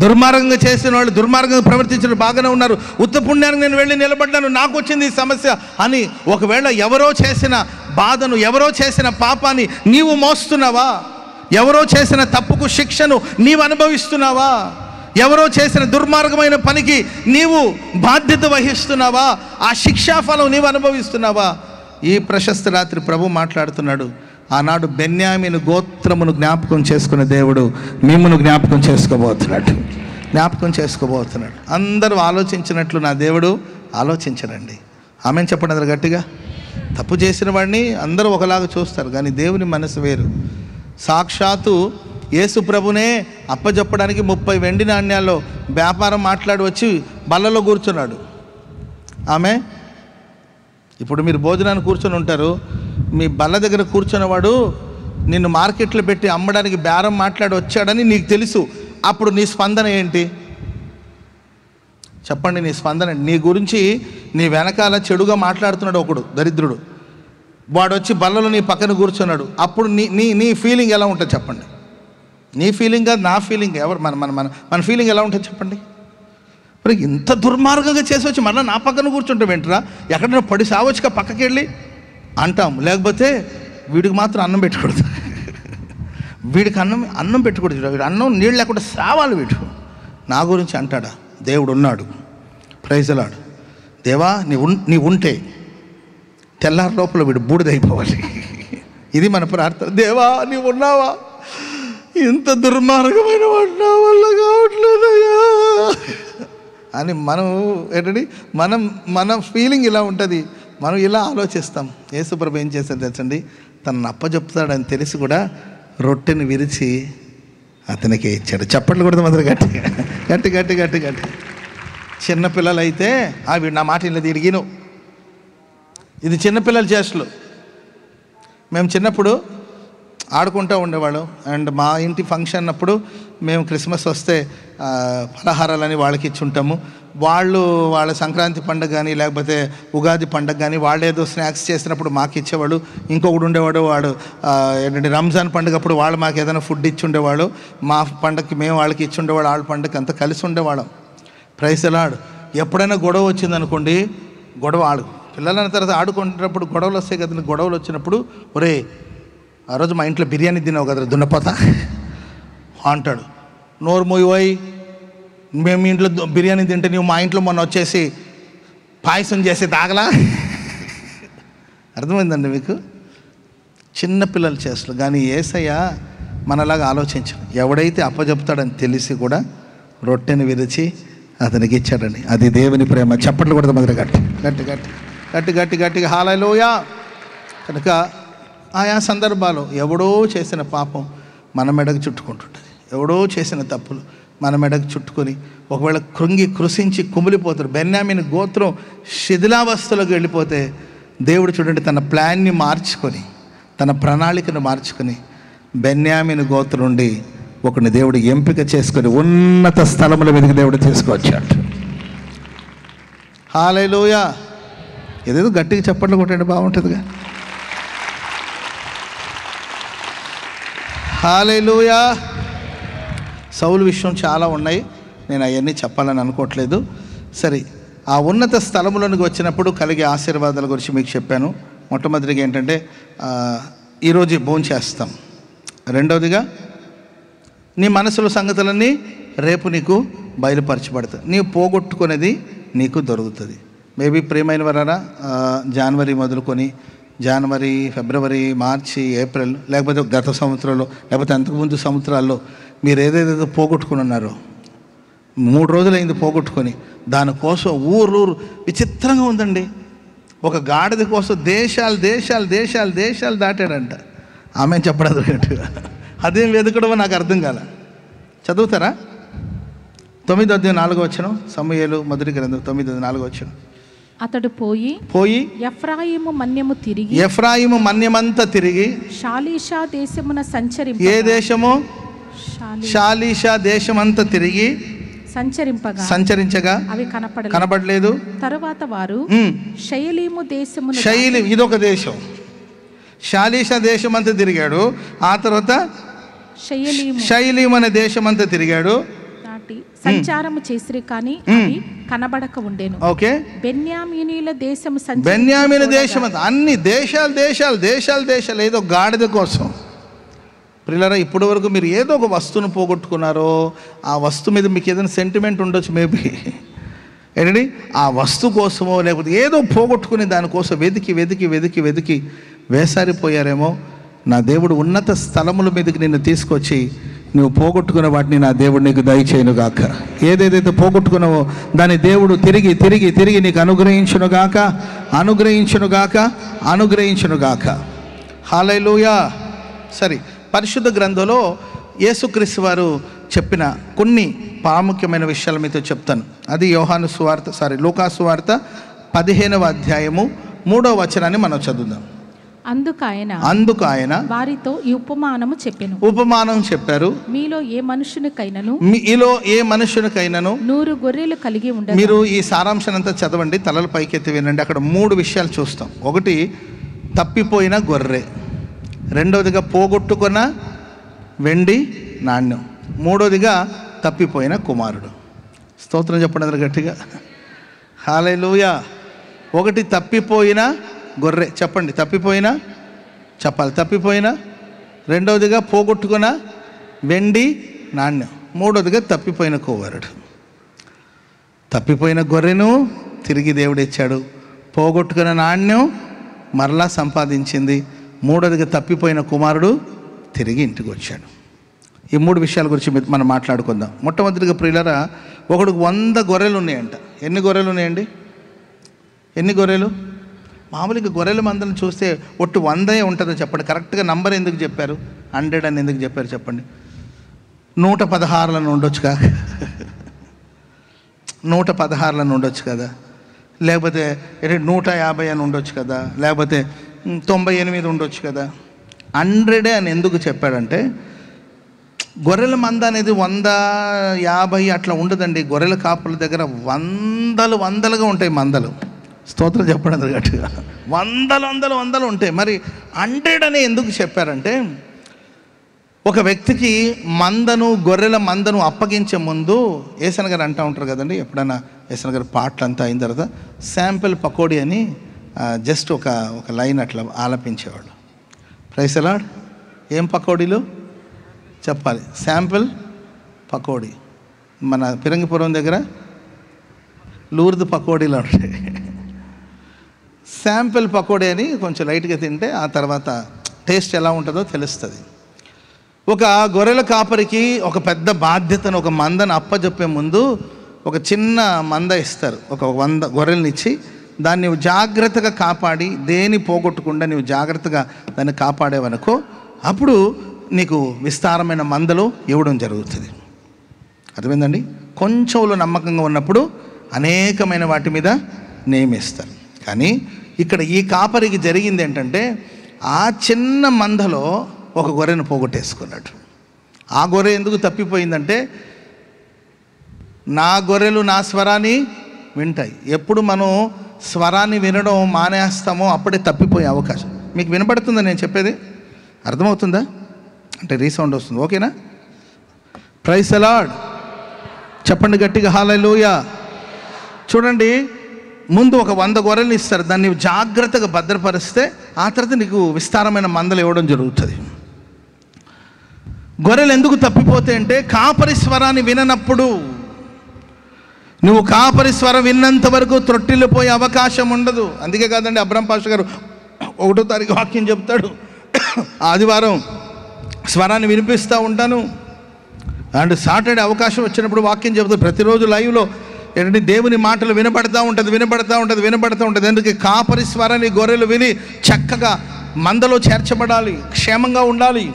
దుర్మార్గంగా చేసిన వాళ్ళు, దుర్మార్గంగా ప్రవర్తించిన బాగానే ఉన్నారు, ఉత్త పుణ్యానికి నేను వెళ్ళి నిలబడ్డాను, నాకు వచ్చింది ఈ సమస్య అని. ఒకవేళ ఎవరో చేసిన బాధను, ఎవరో చేసిన పాపాన్ని నీవు మోస్తున్నావా? ఎవరో చేసిన తప్పుకు శిక్షను నీవు అనుభవిస్తున్నావా? ఎవరో చేసిన దుర్మార్గమైన పనికి నీవు బాధ్యత వహిస్తున్నావా? ఆ శిక్షాఫలం నీవు అనుభవిస్తున్నావా? ఈ ప్రశస్త రాత్రి ప్రభు మాట్లాడుతున్నాడు. ఆనాడు బెన్యామీను గోత్రమును జ్ఞాపకం చేసుకునే దేవుడు మిమ్మును జ్ఞాపకం చేసుకోబోతున్నాడు. అందరూ ఆలోచించినట్లు నా దేవుడు ఆలోచించరండి. ఆమెను చెప్పండి అందరు గట్టిగా. తప్పు చేసిన వాడిని అందరూ ఒకలాగా చూస్తారు, కానీ దేవుని మనసు వేరు. సాక్షాత్తు యేసు ప్రభునే అప్పజెప్పడానికి 30 వెండి నాణ్యాల్లో వ్యాపారం మాట్లాడి వచ్చి బల్లలో కూర్చున్నాడు. ఆమె ఇప్పుడు మీరు భోజనాన్ని కూర్చొని ఉంటారు, మీ బల్ల దగ్గర కూర్చున్నవాడు నిన్ను మార్కెట్లో పెట్టి అమ్మడానికి బేరం మాట్లాడి వచ్చాడని నీకు తెలుసు. అప్పుడు నీ స్పందన ఏంటి చెప్పండి? నీ స్పందన, నీ గురించి నీ వెనకాల చెడుగా మాట్లాడుతున్నాడు ఒకడు దరిద్రుడు, వాడు వచ్చి బల్లలో నీ పక్కన కూర్చున్నాడు. అప్పుడు నీ ఫీలింగ్ ఎలా ఉంటుంది చెప్పండి? నీ ఫీలింగ్ కాదు, నా ఫీలింగ్. ఎవరు మన ఫీలింగ్ ఎలా ఉంటుంది చెప్పండి? మరి ఇంత దుర్మార్గంగా చేసి వచ్చి మళ్ళీ నా పక్కన కూర్చుంటాం ఏంట్రా, ఎక్కడైనా పడి సావచ్చుగా పక్కకి వెళ్ళి అంటాం. లేకపోతే వీడికి మాత్రం అన్నం పెట్టకూడదు, వీడికి అన్నం పెట్టకూడదు, వీడు అన్నం నీళ్ళు లేకుండా సావాలి వీడు, నా గురించి అంటాడా? దేవుడు ఉన్నాడు. Praise the Lord. దేవా నీ ఉంటే తెల్లారి లోపల వీడు బూడిదైపోవాలి. ఇది మన ప్రార్థన. దేవా నీవు ఉన్నావా, ఇంత దుర్మార్గమైన వాడు నా వల్ల కావట్లేదయ్యా అని మనం ఏంటండి, మన ఫీలింగ్ ఇలా ఉంటుంది. మనం ఇలా ఆలోచిస్తాం. యేసుప్రభు ఏం చేశాడు తెలుసండి? తనను అప్పచెప్తాడని తెలిసి కూడా రొట్టెని విరిచి అతనికే ఇచ్చాడు. చప్పట్లు కూడా మాత్రం గట్టి. చిన్నపిల్లలు అయితే వీడు నా మాట ఇలా తిరిగిను. ఇది చిన్నపిల్లల చేష్టలు. మేము చిన్నప్పుడు ఆడుకుంటూ ఉండేవాళ్ళం. అండ్ మా ఇంటి ఫంక్షన్ అప్పుడు మేము క్రిస్మస్ వస్తే పలహారాలని వాళ్ళకి ఇచ్చి ఉంటాము. వాళ్ళ సంక్రాంతి పండుగ కానీ లేకపోతే ఉగాది పండుగ కానీ వాళ్ళు ఏదో స్నాక్స్ చేసినప్పుడు మాకు ఇచ్చేవాడు. ఇంకొకడు ఉండేవాడు, వాడు ఏంటంటే రంజాన్ పండుగ అప్పుడు వాళ్ళు మాకు ఏదైనా ఫుడ్ ఇచ్చి ఉండేవాడు. మా పండుగకి మేము వాళ్ళకి ఇచ్చి ఉండేవాడు. వాళ్ళ పండుగకి అంతా కలిసి ఉండేవాళ్ళం. Praise the Lord. ఎప్పుడైనా గొడవ వచ్చిందనుకోండి, గొడవ పిల్లలైన తర్వాత ఆడుకుంటున్నప్పుడు గొడవలు వస్తాయి కదండి. గొడవలు వచ్చినప్పుడు, ఒరే ఆ రోజు మా ఇంట్లో బిర్యానీ తిన్నావు కదరా దున్నపోతా అంటాడు. నోరు మూయ్, మేము ఇంట్లో బిర్యానీ తింటే నువ్వు మా ఇంట్లో మొన్న వచ్చేసి పాయసం చేసి తాగలా. అర్థమైందండి మీకు? చిన్నపిల్లలు చేస్తారు. కానీ యేసయ్య మనలాగా ఆలోచించడు. ఎవడైతే అప్పచెప్తాడని తెలిసి కూడా రొట్టెని విరిచి అతనికి ఇచ్చాడండి. అది దేవుని ప్రేమ. చప్పట్లు కూడా మొదలు గట్టిగా హల్లెలూయా. కనుక ఆయా సందర్భాలు ఎవడో చేసిన పాపం మన మెడకు చుట్టుకుంటుంటుంది. ఎవడో చేసిన తప్పులు మన మెడకు చుట్టుకొని ఒకవేళ కృషించి కుమిలిపోతారు. బెన్యామీను గోత్రం శిథిలావస్థలోకి వెళ్ళిపోతే దేవుడు చూడండి తన ప్లాన్ని మార్చుకొని, తన ప్రణాళికను మార్చుకొని బెన్యామీను గోత్రం నుండి ఒకరిని దేవుడు ఎంపిక చేసుకొని ఉన్నత స్థలముల మీదకి దేవుడు తీసుకొచ్చాడు. హల్లెలూయా. ఏదేదో గట్టిగా చప్పట్లు కొట్టండి, బాగుంటుందిగా. హల్లెలూయా. సౌలు విషయం చాలా ఉన్నాయి, నేను అవన్నీ చెప్పాలని అనుకోవట్లేదు. సరే, ఆ ఉన్నత స్థలములోనికి వచ్చినప్పుడు కలిగే ఆశీర్వాదాల గురించి మీకు చెప్పాను. మొట్టమొదటిగా ఏంటంటే ఈరోజు భోంచేస్తాం. రెండవదిగా నీ మనసులో సంగతులన్నీ రేపు నీకు బయలుపరచబడతాయి. నీవు పోగొట్టుకునేది నీకు దొరుకుతుంది. మేబీ ప్రియమైన వారా, జనవరి మొదలుకొని జనవరి, ఫిబ్రవరి, మార్చి, ఏప్రిల్, లేకపోతే గత సంవత్సరంలో లేకపోతే అంతకుముందు సంవత్సరాల్లో మీరు ఏదేదో పోగొట్టుకుని ఉన్నారో, 3 రోజులైంది పోగొట్టుకొని, దానికోసం ఊరు విచిత్రంగా ఉందండి. ఒక గాడిద కోసం దేశాలు దాటాడంట. ఆమె చెప్పడం గట్టిగా. అదేం వెతకడమో నాకు అర్థం కాల. చదువుతారా? 9:4 సమూయేలు మొదటి గ్రంథం 9:4. అతడు పోయి ఎఫ్రాయిము మన్యమంతా తిరిగి షాలీషా దేశమున సంచరింపగా. ఏ దేశము? షాలీషా దేశమంతా తిరిగి సంచరించగా అవి కనబడలేదు. తరువాత వారు షయలీము దేశమున, ఇదొక దేశం, షాలీషా దేశం అంతా తిరిగాడు. ఆ తర్వాత షయలీము అనే దేశం అంతా తిరిగాడు. బట్టి సంచారము చేసిరి కానీ అవి కనబడక ఉండెను. ఓకే, బెన్యామీనీల దేశము బెన్యామీన దేశం, అన్ని దేశాలు ఏదో గాడిద కోసం. ప్రియులారా, ఇప్పటి వరకు మీరు ఏదో ఒక వస్తువును పోగొట్టుకున్నారో, ఆ వస్తువు మీద మీకు ఏదైనా సెంటిమెంట్ ఉండొచ్చు మేబీ, ఏంటండి ఆ వస్తువు కోసమో లేకపోతే ఏదో పోగొట్టుకుని దానికోసం వెతికి వేసారిపోయారేమో. నా దేవుడు ఉన్నత స్థలముల మీదకి నిన్ను తీసుకొచ్చి నువ్వు పోగొట్టుకున్న వాటిని నా దేవుడు నీకు దయచేయునుగాక. ఏదేదైతే పోగొట్టుకున్నావో దాన్ని దేవుడు తిరిగి నీకు అనుగ్రహించునుగాక. హల్లెలూయా. సరే, పరిశుద్ధ గ్రంథంలో యేసుక్రీస్తు వారు చెప్పిన కొన్ని ప్రాముఖ్యమైన విషయాలు మీతో చెప్తాను. అది లూకా సువార్త 15వ అధ్యాయము 3వ వచనాన్ని మనం చదువుదాం. అందుకు ఆయన వారితో ఈ ఉపమానం చెప్పారు. మీలో ఏ మనుషునికైనను 100 గొర్రెలు కలిగి ఉండగా. మీరు ఈ సారాంశాన్ని అంతా చదవండి, తలలు పైకెత్తి వినండి. అక్కడ 3 విషయాలు చూస్తాం. ఒకటి, తప్పిపోయిన గొర్రె. రెండవదిగా, పోగొట్టుకున్న వెండి నాణ్యం. మూడవదిగా, తప్పిపోయిన కుమారుడు. స్తోత్రం చెప్పండి అందరూ గట్టిగా. హల్లెలూయా. ఒకటి, తప్పిపోయిన గొర్రె. చెప్పండి, తప్పిపోయిన. రెండవదిగా, పోగొట్టుకున్న వెండి నాణ్యం. మూడవదిగా, తప్పిపోయిన కుమారుడు. తప్పిపోయిన గొర్రెను తిరిగి దేవుడు ఇచ్చాడు, పోగొట్టుకున్న నాణ్యం మరలా సంపాదించింది, మూడవదిగా తప్పిపోయిన కుమారుడు తిరిగి ఇంటికి వచ్చాడు. ఈ 3 విషయాల గురించి మనం మాట్లాడుకుందాం. మొట్టమొదటిగా ప్రియులారా, ఒకడికి 100 గొర్రెలు ఉన్నాయంట. ఎన్ని గొర్రెలు ఉన్నాయండి? ఎన్ని గొర్రెలు? మామూలుగా గొర్రెల మందలను చూస్తే ఒట్టు 100 ఉంటుందో చెప్పండి. కరెక్ట్గా నంబర్ ఎందుకు చెప్పారు? 100 అని ఎందుకు చెప్పారు చెప్పండి? 116 ఉండొచ్చుగా, 116 ఉండొచ్చు కదా, లేకపోతే 150 అని ఉండొచ్చు కదా, లేకపోతే 98 ఉండొచ్చు కదా. 100 అని ఎందుకు చెప్పాడంటే, గొర్రెల మంద అనేది 150 అట్లా ఉండదండి. గొర్రెల కాపుల దగ్గర వందలుగా ఉంటాయి మందలు. స్తోత్రం చెప్పండి గట్టిగా. వందలు ఉంటాయి. మరి 100 అని ఎందుకు చెప్పారంటే, ఒక వ్యక్తికి గొర్రెల మందను అప్పగించే ముందు ఏసన్న గారు అంటూ ఉంటారు కదండి, ఎప్పుడైనా ఏసన్న గారు పాటలు అంతా అయిన తర్వాత శాంపిల్ పకోడీ అని జస్ట్ ఒక లైన్ అట్లా ఆలపించేవాడు. Praise the lord. ఏం పకోడీలు చెప్పాలి? శాంపిల్ పకోడీ. మన పిరంగిపురం దగ్గర లూర్దు పకోడీలు ఉంటాయి. శాంపిల్ పకోడీ అని కొంచెం లైట్గా తింటే ఆ తర్వాత టేస్ట్ ఎలా ఉంటుందో తెలుస్తుంది. ఒక గొర్రెల కాపరికి ఒక పెద్ద బాధ్యతను, ఒక మందను అప్పచెప్పే ముందు ఒక చిన్న మంద ఇస్తారు. ఒక 100 గొర్రెలను ఇచ్చి దాన్ని నువ్వు జాగ్రత్తగా కాపాడి, దేని పోగొట్టకుండా నువ్వు జాగ్రత్తగా దాన్ని కాపాడేవనుకో, అప్పుడు నీకు విస్తారమైన మందలు ఇవ్వడం జరుగుతుంది. అర్థమైందండి? కొంచెంలో నమ్మకంగా ఉన్నప్పుడు అనేకమైన వాటి మీద నియమిస్తారు. కానీ ఇక్కడ ఈ కాపరికి జరిగింది ఏంటంటే, ఆ చిన్న మందలో ఒక గొర్రెను పోగొట్టేసుకున్నాడు. ఆ గొర్రె ఎందుకు తప్పిపోయిందంటే, నా గొర్రెలు నా స్వరాన్ని వింటాయి. ఎప్పుడు మనం స్వరాన్ని వినడం మానేస్తామో అప్పుడే తప్పిపోయే అవకాశం. మీకు వినపడుతుందా నేను చెప్పేది? అర్థమవుతుందా? అంటే రీసౌండ్ వస్తుంది. ఓకేనా? Praise the Lord. చెప్పండి గట్టిగా హల్లెలూయా. చూడండి, ముందు ఒక 100 గొర్రెలు ఇస్తారు. దాన్ని జాగ్రత్తగా భద్రపరిస్తే ఆ తర్వాత నీకు విస్తారమైన మందలు ఇవ్వడం జరుగుతుంది. గొర్రెలు ఎందుకు తప్పిపోతాయి అంటే, కాపరి స్వరాన్ని విననప్పుడు. నువ్వు కాపరి స్వరం విన్నంత వరకు త్రొట్టిల్లిపోయే అవకాశం ఉండదు. అందుకే కాదండి అబ్రహం పాస్టర్ గారు 1వ తారీఖు వాక్యం చెప్తాడు, ఆదివారం స్వరాన్ని వినిపిస్తూ ఉంటాను, అండ్ సాటర్డే అవకాశం వచ్చినప్పుడు వాక్యం చెప్తాడు. ప్రతిరోజు లైవ్లో ఏంటంటే దేవుని మాటలు వినబడతా ఉంటుంది. ఎందుకు? కాపరి స్వరాన్ని గొర్రెలు విని చక్కగా మందలో చేర్చబడాలి, క్షేమంగా ఉండాలి.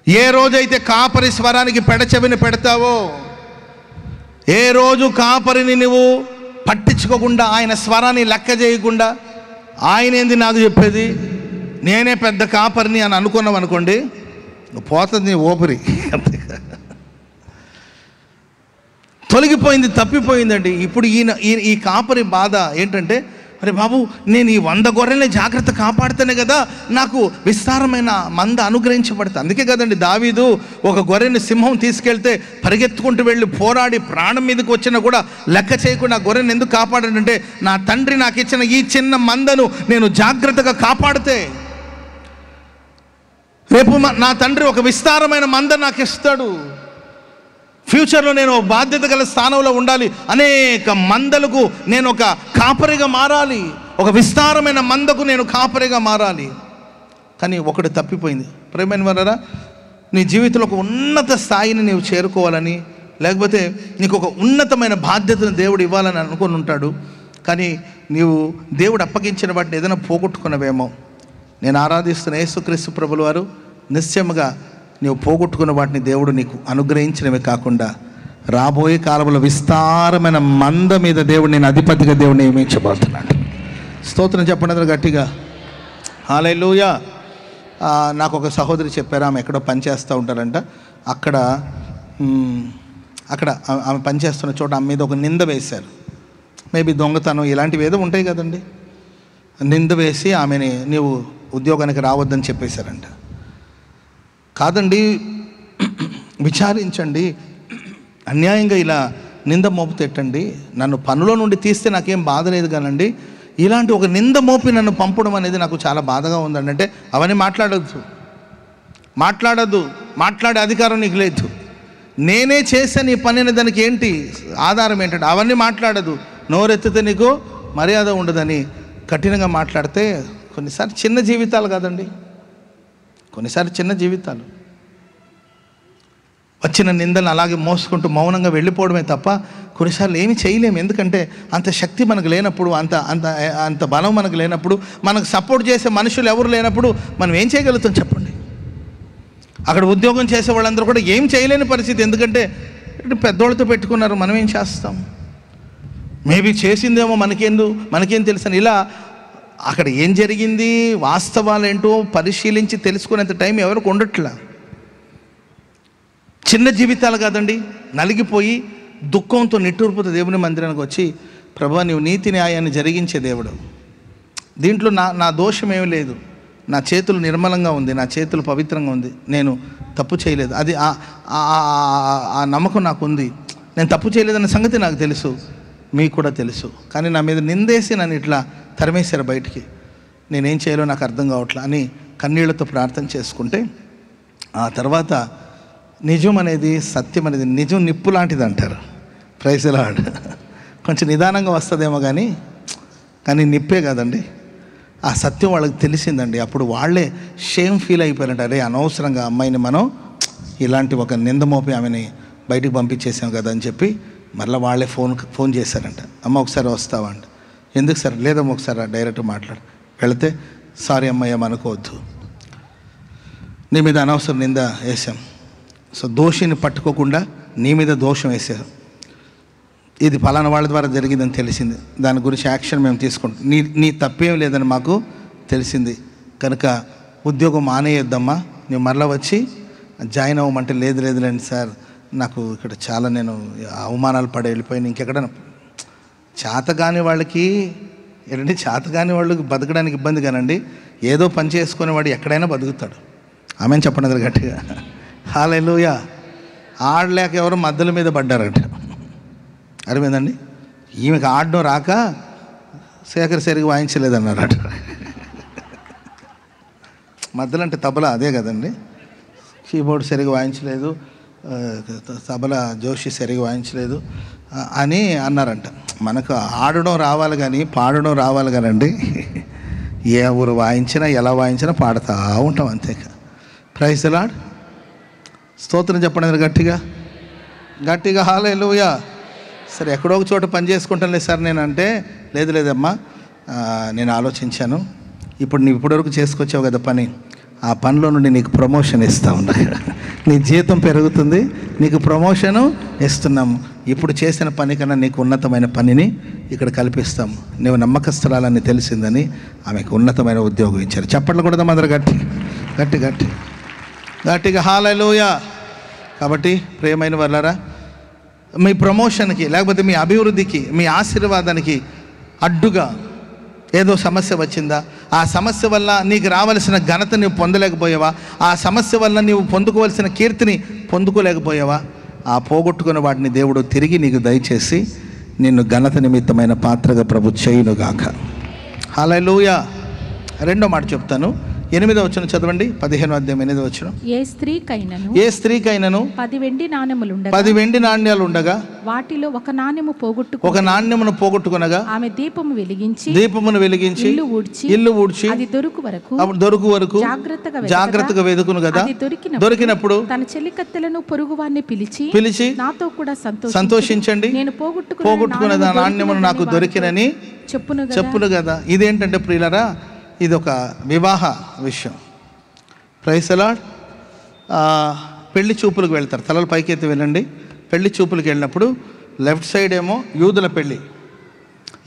ఏ రోజైతే కాపరి స్వరానికి పెడచెవిని పెడతావో, ఏ రోజు కాపరిని నువ్వు పట్టించుకోకుండా, ఆయన స్వరాన్ని లెక్క చేయకుండా, ఆయన ఏంది నాకు చెప్పేది, నేనే పెద్ద కాపరిని అని అనుకున్నాం అనుకోండి, పోతుంది నీ ఊపిరి. తొలగిపోయింది, తప్పిపోయిందండి. ఇప్పుడు ఈ కాపరి బాధ ఏంటంటే, అరే బాబు, నేను ఈ 100 గొర్రెల్ని జాగ్రత్త కాపాడితేనే కదా నాకు విస్తారమైన మంద అనుగ్రహించబడుతుంది. అందుకే కదండి దావీదు ఒక గొర్రెని సింహం తీసుకెళ్తే పరిగెత్తుకుంటూ వెళ్ళి పోరాడి ప్రాణం మీదకి వచ్చినా కూడా లెక్క చేయకుండా గొర్రెని ఎందుకు కాపాడాడంటే, నా తండ్రి నాకు ఇచ్చిన ఈ చిన్న మందను నేను జాగ్రత్తగా కాపాడితే రేపు నా తండ్రి ఒక విస్తారమైన మంద నాకు ఇస్తాడు. ఫ్యూచర్లో నేను బాధ్యత గల స్థానంలో ఉండాలి, అనేక మందలకు నేను ఒక కాపరిగా మారాలి, ఒక విస్తారమైన మందకు నేను కాపరిగా మారాలి. కానీ ఒకటి తప్పిపోయింది. ప్రియమైన వారరా, నీ జీవితంలో ఒక ఉన్నత స్థాయిని నీవు చేరుకోవాలని, లేకపోతే నీకు ఒక ఉన్నతమైన బాధ్యతను దేవుడు ఇవ్వాలని అనుకుని ఉంటాడు. కానీ నీవు దేవుడు అప్పగించిన వాటిని ఏదైనా పోగొట్టుకున్నవేమో. నేను ఆరాధిస్తున్న యేసుక్రీస్తు ప్రభుల వారు నిశ్చయముగా నీవు పోగొట్టుకున్న వాటిని దేవుడు నీకు అనుగ్రహించడమే కాకుండా రాబోయే కాలంలో విస్తారమైన మంద మీద దేవుడు నేను అధిపతిగా దేవుడు నియమించబోతున్నాడు. స్తోత్రం చెప్పండి గట్టిగా. హల్లెలూయా. నాకు ఒక సహోదరి చెప్పారు, ఆమె ఎక్కడో పనిచేస్తూ ఉంటారంట. అక్కడ ఆమె పనిచేస్తున్న చోట ఆమె మీద ఒక నింద వేశారు. మేబీ దొంగతనం ఇలాంటివి ఏదో ఉంటాయి కదండి. నింద వేసి ఆమెని నీవు ఉద్యోగానికి రావద్దని చెప్పేశారంట. కాదండి, విచారించండి, అన్యాయంగా ఇలా నింద మోపుతెట్టండి. నన్ను పనిలో నుండి తీస్తే నాకేం బాధ లేదు కానండి, ఇలాంటి ఒక నింద మోపి నన్ను పంపడం అనేది నాకు చాలా బాధగా ఉందండి. అంటే అవన్నీ మాట్లాడద్దు, మాట్లాడే అధికారం నీకు లేదు. నేనే చేశాను ఈ పని అనే దానికి ఏంటి ఆధారం ఏంటంటే అవన్నీ మాట్లాడదు. నోరెత్తితే నీకు మర్యాద ఉండదని కఠినంగా మాట్లాడితే కొన్నిసార్లు చిన్న జీవితాలు కాదండి, కొన్నిసార్లు చిన్న జీవితాలు వచ్చిన నిందలను అలాగే మోసుకుంటూ మౌనంగా వెళ్ళిపోవడమే తప్ప కొన్నిసార్లు ఏమి చేయలేము. ఎందుకంటే అంత శక్తి మనకు లేనప్పుడు, అంత బలం మనకు లేనప్పుడు, మనకు సపోర్ట్ చేసే మనుషులు ఎవరు లేనప్పుడు మనం ఏం చేయగలుగుతాం చెప్పండి. అక్కడ ఉద్యోగం చేసే వాళ్ళందరూ కూడా ఏం చేయలేని పరిస్థితి. ఎందుకంటే పెద్దోళ్ళతో పెట్టుకున్నారు, మనం ఏం చేస్తాం. మేబీ చేసిందేమో మనకేం తెలుసని ఇలా అక్కడ ఏం జరిగింది వాస్తవాలు ఏంటో పరిశీలించి తెలుసుకునేంత టైం ఎవరికి ఉండట్లా. చిన్న జీవితాలు కాదండి, నలిగిపోయి దుఃఖంతో నిట్టూర్పుతో దేవుని మందిరానికి వచ్చి, ప్రభువా నీవు నీతి న్యాయాన్ని జరిగించే దేవుడు, దీంట్లో నా దోషం ఏమీ లేదు, నా చేతులు నిర్మలంగా ఉంది, నా చేతులు పవిత్రంగా ఉంది, నేను తప్పు చేయలేదు, అది ఆ నమ్మకం నాకు ఉంది, నేను తప్పు చేయలేదన్న సంగతి నాకు తెలుసు, మీకు కూడా తెలుసు. కానీ నా మీద నిందేసి నన్ను ఇట్లా తరిమేశారు బయటికి, నేనేం చేయాలో నాకు అర్థం కావట్లా అని కన్నీళ్లతో ప్రార్థన చేసుకుంటే, ఆ తర్వాత నిజం అనేది, సత్యం అనేది, నిజం నిప్పు లాంటిది అంటారు. Praise the Lord. కొంచెం నిదానంగా వస్తుందేమో కానీ నిప్పే కాదండి. ఆ సత్యం వాళ్ళకి తెలిసిందండి. అప్పుడు వాళ్ళే షేమ్ ఫీల్ అయిపోయారంట. అరే అనవసరంగా అమ్మాయిని మనం ఇలాంటి ఒక నింద మోపి ఆమెని బయటికి పంపించేసాం కదా అని చెప్పి మళ్ళీ వాళ్ళే ఫోన్ చేశారంట. అమ్మ ఒకసారి వస్తావా అంట. ఎందుకు సార్? లేదమ్మా ఒకసారి డైరెక్ట్ మాట్లాడు. వెళితే సారీ అమ్మాయి ఏమనుకోవద్దు, నీ మీద అనవసరం నింద వేసాం, సో దోషిని పట్టుకోకుండా నీ మీద దోషం వేసారు, ఇది ఫలానా వాళ్ళ ద్వారా జరిగిందని తెలిసింది, దాని గురించి యాక్షన్ మేము తీసుకుంటాం, నీ తప్పేం లేదని మాకు తెలిసింది కనుక ఉద్యోగం మానేయొద్దమ్మా, నువ్వు మరలా వచ్చి జాయిన్ అవ్వమంటే లేదులేండి సార్, నాకు ఇక్కడ చాలా నేను అవమానాలు పడి వెళ్ళిపోయాను, ఇంకెక్కడ చేతగాని వాళ్ళకి ఏంటంటే చేతగాని వాళ్ళకి బతకడానికి ఇబ్బంది కానండి, ఏదో పని చేసుకునేవాడు ఎక్కడైనా బతుకుతాడు. ఆమెను చెప్పండి గట్టిగా. హల్లెలూయా. ఆడలేక ఎవరు మద్దల మీద పడ్డారట. అర్థమైందండి. ఈమెకి ఆడడం రాక శేఖర్ సరిగా వాయించలేదన్నారట. మద్దలంటే తబలా అదే కదండి, కీబోర్డ్ సరిగా వాయించలేదు, తబలా జోషి సరిగా వాయించలేదు అని అన్నారంట. మనకు ఆడడం రావాలి కానీ పాడడం రావాలి కానండి, ఏ ఊరు వాయించినా ఎలా వాయించినా పాడుతూ ఉంటాం అంతే. Praise the Lord. స్తోత్రం చెప్పండి గట్టిగా హల్లెలూయా. సరే ఎక్కడో ఒక చోట పని చేసుకుంటాను లేదు సార్ నేను అంటే, లేదమ్మా నేను ఆలోచించాను, ఇప్పుడు నువ్వు ఇప్పటివరకు చేసుకొచ్చావు కదా పని, ఆ పనిలో నుండి నీకు ప్రమోషన్ ఇస్తా ఉన్నా, నీ జీతం పెరుగుతుంది, నీకు ప్రమోషను ఇస్తున్నాము, ఇప్పుడు చేసిన పని కన్నా నీకు ఉన్నతమైన పనిని ఇక్కడ కల్పిస్తాము, నువ్వు నమ్మకస్తురాలని తెలిసిందని ఆమెకు ఉన్నతమైన ఉద్యోగం ఇచ్చారు. చప్పట్లు కూడా అందరూ గట్టిగా హల్లెలూయా. కాబట్టి ప్రియమైన వాళ్ళారా, మీ ప్రమోషన్కి లేకపోతే మీ అభివృద్ధికి మీ ఆశీర్వాదానికి అడ్డుగా ఏదో సమస్య వచ్చిందా? ఆ సమస్య వల్ల నీకు రావలసిన ఘనత నువ్వు పొందలేకపోయావా? ఆ సమస్య వల్ల నీవు పొందుకోవలసిన కీర్తిని పొందుకోలేకపోయావా? ఆ పోగొట్టుకున్న వాటిని దేవుడు తిరిగి నీకు దయచేసి నిన్ను ఘనత నిమిత్తమైన పాత్రగా ప్రభు చేయునుగాక. హల్లెలూయా. రెండో మాట చెప్తాను, 8వ వచనం చదవండి. 15వ అధ్యాయం 8వ వచనం. ఏ స్త్రీకైనను 10 వెండి నాణ్యాలు ఉండగా వాటిలో ఒక నాణ్యమును పోగొట్టుకొనగా ఆమె దీపమును వెలిగించి ఇల్లు ఊడ్చి అది దొరుకు వరకు జాగ్రత్తగా వెదుకును కదా. దొరికినప్పుడు తన చెలికత్తెలను పొరుగువారిని పిలిచి నాతో కూడా సంతోషించండి, నేను పోగొట్టుకున్న నాణ్యమును నాకు దొరికినని చెప్పును కదా. ఇదేంటంటే ప్రియులారా, ఇది ఒక వివాహ విషయం. Praise the Lord. పెళ్లి చూపులకు వెళ్తారు, తలలు పైకెత్తి వెళ్ళండి. పెళ్లి చూపులకు వెళ్ళినప్పుడు లెఫ్ట్ సైడ్ ఏమో యూదుల పెళ్ళి,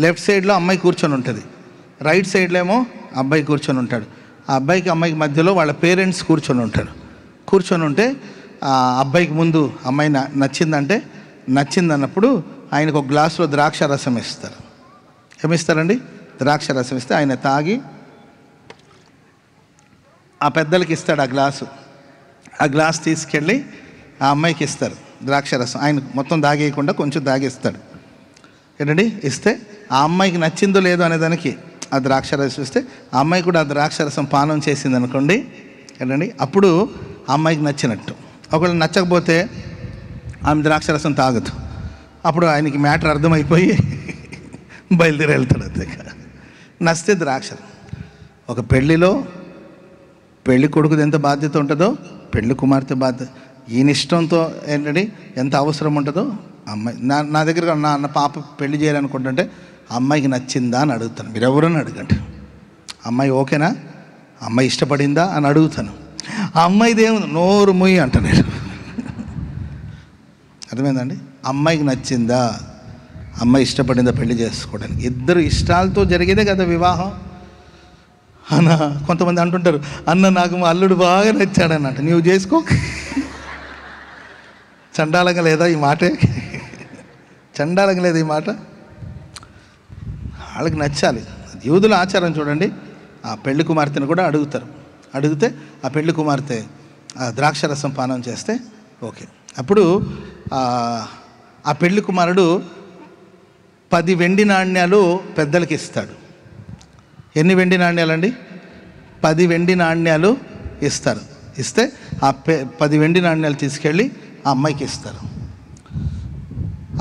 లెఫ్ట్ సైడ్లో అమ్మాయి కూర్చొని ఉంటుంది, రైట్ సైడ్లో ఏమో అబ్బాయి కూర్చొని ఉంటాడు. ఆ అబ్బాయికి అమ్మాయికి మధ్యలో వాళ్ళ పేరెంట్స్ కూర్చొని ఉంటారు. కూర్చొని ఉంటే ఆ అబ్బాయికి ముందు అమ్మాయి నచ్చిందన్నప్పుడు ఆయనకు ఒక గ్లాసులో ద్రాక్ష రసం ఇస్తారు. ఏమిస్తారండి? ద్రాక్ష రసం ఇస్తే ఆయన తాగి ఆ పెద్దలకి ఇస్తాడు ఆ గ్లాస్ తీసుకెళ్ళి ఆ అమ్మాయికి ఇస్తారు ద్రాక్ష రసం. ఆయన మొత్తం దాగేయకుండా కొంచెం దాగిస్తాడు. ఏంటండి ఇస్తే ఆ అమ్మాయికి నచ్చిందో లేదో అనేదానికి ఆ ద్రాక్ష రసం ఇస్తే ఆ అమ్మాయి కూడా ఆ ద్రాక్ష రసం పానం చేసింది అనుకోండి, ఏంటండి అప్పుడు ఆ అమ్మాయికి నచ్చినట్టు. ఒకవేళ నచ్చకపోతే ఆమె ద్రాక్ష రసం తాగదు. అప్పుడు ఆయనకి మ్యాటర్ అర్థమైపోయి బయలుదేరి వెళ్తాడు. అంతే. నచ్చితే ద్రాక్ష. ఒక పెళ్ళిలో పెళ్లి కొడుకుది ఎంత బాధ్యత ఉంటుందో పెళ్లి కుమార్తె బాధ్యత, ఈయన ఇష్టంతో ఏంటంటే ఎంత అవసరం ఉంటుందో అమ్మాయి. నా దగ్గర నా పాప పెళ్లి చేయాలనుకుంటుంటే అమ్మాయికి నచ్చిందా అని అడుగుతాను. మీరు ఎవరని అడగండి, అమ్మాయి ఓకేనా, అమ్మాయి ఇష్టపడిందా అని అడుగుతాను. ఆ అమ్మాయిది ఏముంది, నోరు ముయ్యి అంట నేను. అర్థమైందండి? అమ్మాయికి నచ్చిందా, అమ్మాయి ఇష్టపడిందా పెళ్లి చేసుకోవడానికి. ఇద్దరు ఇష్టాలతో జరిగేదే కదా వివాహం. అన్న కొంతమంది అంటుంటారు, అన్న నాకు మా అల్లుడు బాగా నచ్చాడన్నట్టు. నీవు చేసుకో. చండాలంగా లేదా ఈ మాటే? చండాలంగా లేదా ఈ మాట? వాళ్ళకి నచ్చాలి. యూదుల ఆచారం చూడండి. ఆ పెళ్లి కుమార్తెను కూడా అడిగితే ఆ పెళ్లి కుమార్తె ఆ ద్రాక్షరసం పానం చేస్తే ఓకే. అప్పుడు ఆ పెళ్లి కుమారుడు 10 వెండి నాణ్యాలు పెద్దలకి ఇస్తాడు. ఎన్ని వెండి నాణ్యాలండి? 10 వెండి నాణ్యాలు ఇస్తారు. ఇస్తే ఆ 10 వెండి నాణ్యాలు తీసుకెళ్ళి ఆ అమ్మాయికి ఇస్తారు.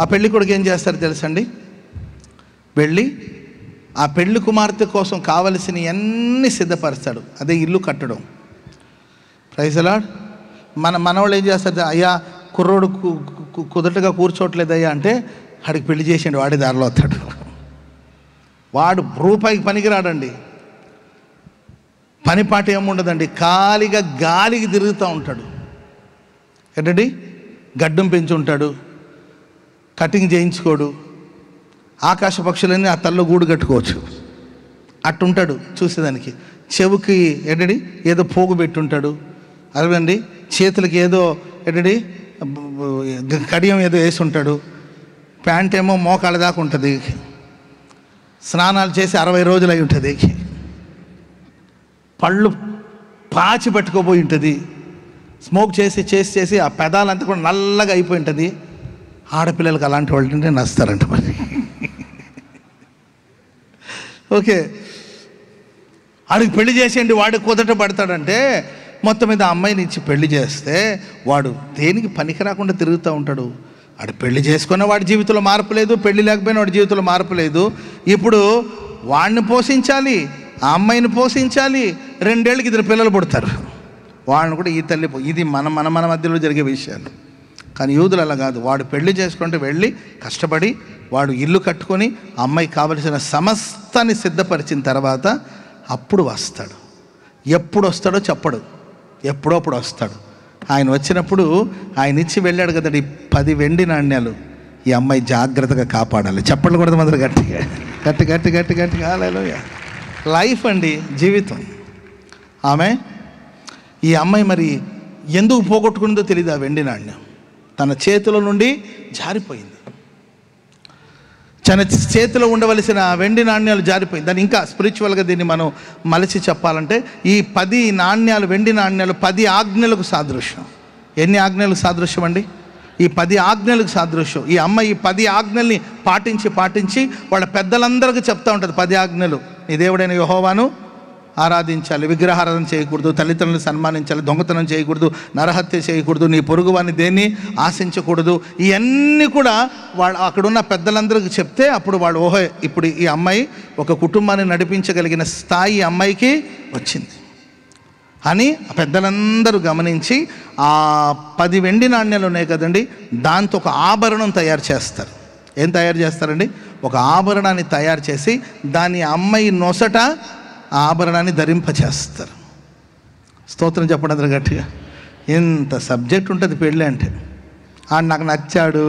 ఆ పెళ్లి కొడుకు ఏం చేస్తారు తెలుసండి? వెళ్ళి ఆ పెళ్లి కుమార్తె కోసం కావలసిన అన్నీ సిద్ధపరుస్తాడు. అదే ఇల్లు కట్టడం. Praise the Lord. మనవాళ్ళు ఏం చేస్తారు? అయ్యా కుర్రోడు కుదటగా కూర్చోట్లేదయ్యా అంటే వాడికి పెళ్లి చేసిండు, వాడి దారిలో వస్తాడు. వాడు రూపాయికి పనికిరాడండి, పనిపాట ఏముండదండి, ఖాళీగా గాలికి తిరుగుతూ ఉంటాడు. ఏంటండి? గడ్డం పెంచి ఉంటాడు, కటింగ్ చేయించుకోడు, ఆకాశ పక్షులన్నీ ఆ తల్లో గూడు కట్టుకోవచ్చు, అట్టుంటాడు చూసేదానికి. చెవుకి ఏంటండి ఏదో పోగు పెట్టుంటాడు, అరవండి చేతులకి ఏదో ఏంటండి కడియం ఏదో వేసి ఉంటాడు, ప్యాంట్ ఏమో మోకాళ్ళ దాకా ఉంటుంది, స్నానాలు చేసి 60 రోజులు అయి ఉంటుంది, పళ్ళు పాచి పట్టుకోపోయి ఉంటుంది, స్మోక్ చేసి ఆ పెదాలంతా కూడా నల్లగా అయిపోయి ఉంటుంది. ఆడపిల్లలకి అలాంటి వాళ్ళంటే నస్తారంట మరి. ఓకే, వాడికి పెళ్లి చేసేయండి, వాడు కుదట పడతాడంటే మొత్తం మీద అమ్మాయిని ఇచ్చి పెళ్లి చేస్తే వాడు దేనికి పనికి రాకుండా తిరుగుతూ ఉంటాడు. వాడు పెళ్లి చేసుకున్న వాడి జీవితంలో మార్పు లేదు, పెళ్లి లేకపోయినా వాడి జీవితంలో మార్పు లేదు. ఇప్పుడు వాడిని పోషించాలి, ఆ అమ్మాయిని పోషించాలి, 2 ఏళ్ళకి 2 పిల్లలు పుడతారు, వాళ్ళని కూడా ఈ తల్లి. ఇది మన మధ్యలో జరిగే విషయాలు. కానీ యూదులు అలా కాదు. వాడు పెళ్లి చేసుకుంటే వెళ్ళి కష్టపడి వాడు ఇల్లు కట్టుకొని అమ్మాయికి కావలసిన సమస్తాన్ని సిద్ధపరిచిన తర్వాత అప్పుడు వస్తాడు. ఎప్పుడు వస్తాడో చెప్పడు, ఎప్పుడప్పుడు వస్తాడు. ఆయన వచ్చినప్పుడు ఆయన ఇచ్చి వెళ్ళాడు కదండి 10 వెండి నాణ్యాలు, ఈ అమ్మాయి జాగ్రత్తగా కాపాడాలి. చెప్పండి కూడా మాత్రం గట్టిగా గట్టిగా హల్లెలూయా. లైఫ్ అండి, జీవితం. ఆమె ఈ అమ్మాయి మరి ఎందుకు పోగొట్టుకుందో తెలియదు. ఆ వెండి నాణ్యం తన చేతుల నుండి జారిపోయింది. తన చేతిలో ఉండవలసిన వెండి నాణ్యాలు జారిపోయింది. దాన్ని ఇంకా స్పిరిచువల్గా దీన్ని మనం మలిచి చెప్పాలంటే ఈ 10 నాణ్యాలు, వెండి నాణ్యాలు 10 ఆజ్ఞలకు సాదృశ్యం. ఎన్ని ఆజ్ఞలకు సాదృశ్యం అండి? ఈ 10 ఆజ్ఞలకు సాదృశ్యం. ఈ అమ్మ ఈ 10 ఆజ్ఞల్ని పాటించి వాళ్ళ పెద్దలందరికీ చెప్తూ ఉంటుంది. 10 ఆజ్ఞలు: నీ దేవుడైన యెహోవాను ఆరాధించాలి, విగ్రహారాధన చేయకూడదు, తల్లిదండ్రులను సన్మానించాలి, దొంగతనం చేయకూడదు, నరహత్య చేయకూడదు, నీ పొరుగు వారిని దేన్ని ఆశించకూడదు. ఇవన్నీ కూడా వాళ్ళు అక్కడున్న పెద్దలందరికీ చెప్తే అప్పుడు వాళ్ళు ఓహో, ఇప్పుడు ఈ అమ్మాయి ఒక కుటుంబాన్ని నడిపించగలిగిన స్థాయి అమ్మాయికి వచ్చింది అని పెద్దలందరూ గమనించి ఆ 10 వెండి నాణ్యాలు ఉన్నాయి కదండి, దాంతో ఒక ఆభరణం తయారు చేస్తారు. ఏం తయారు చేస్తారండి? ఒక ఆభరణాన్ని తయారు చేసి దాని అమ్మాయి నొసట ఆ ఆభరణాన్ని ధరింపచేస్తారు. స్తోత్రం చెప్పండి అందరూ గట్టిగా. ఎంత సబ్జెక్ట్ ఉంటుంది పెళ్ళి అంటే. ఆడు నాకు నచ్చాడు,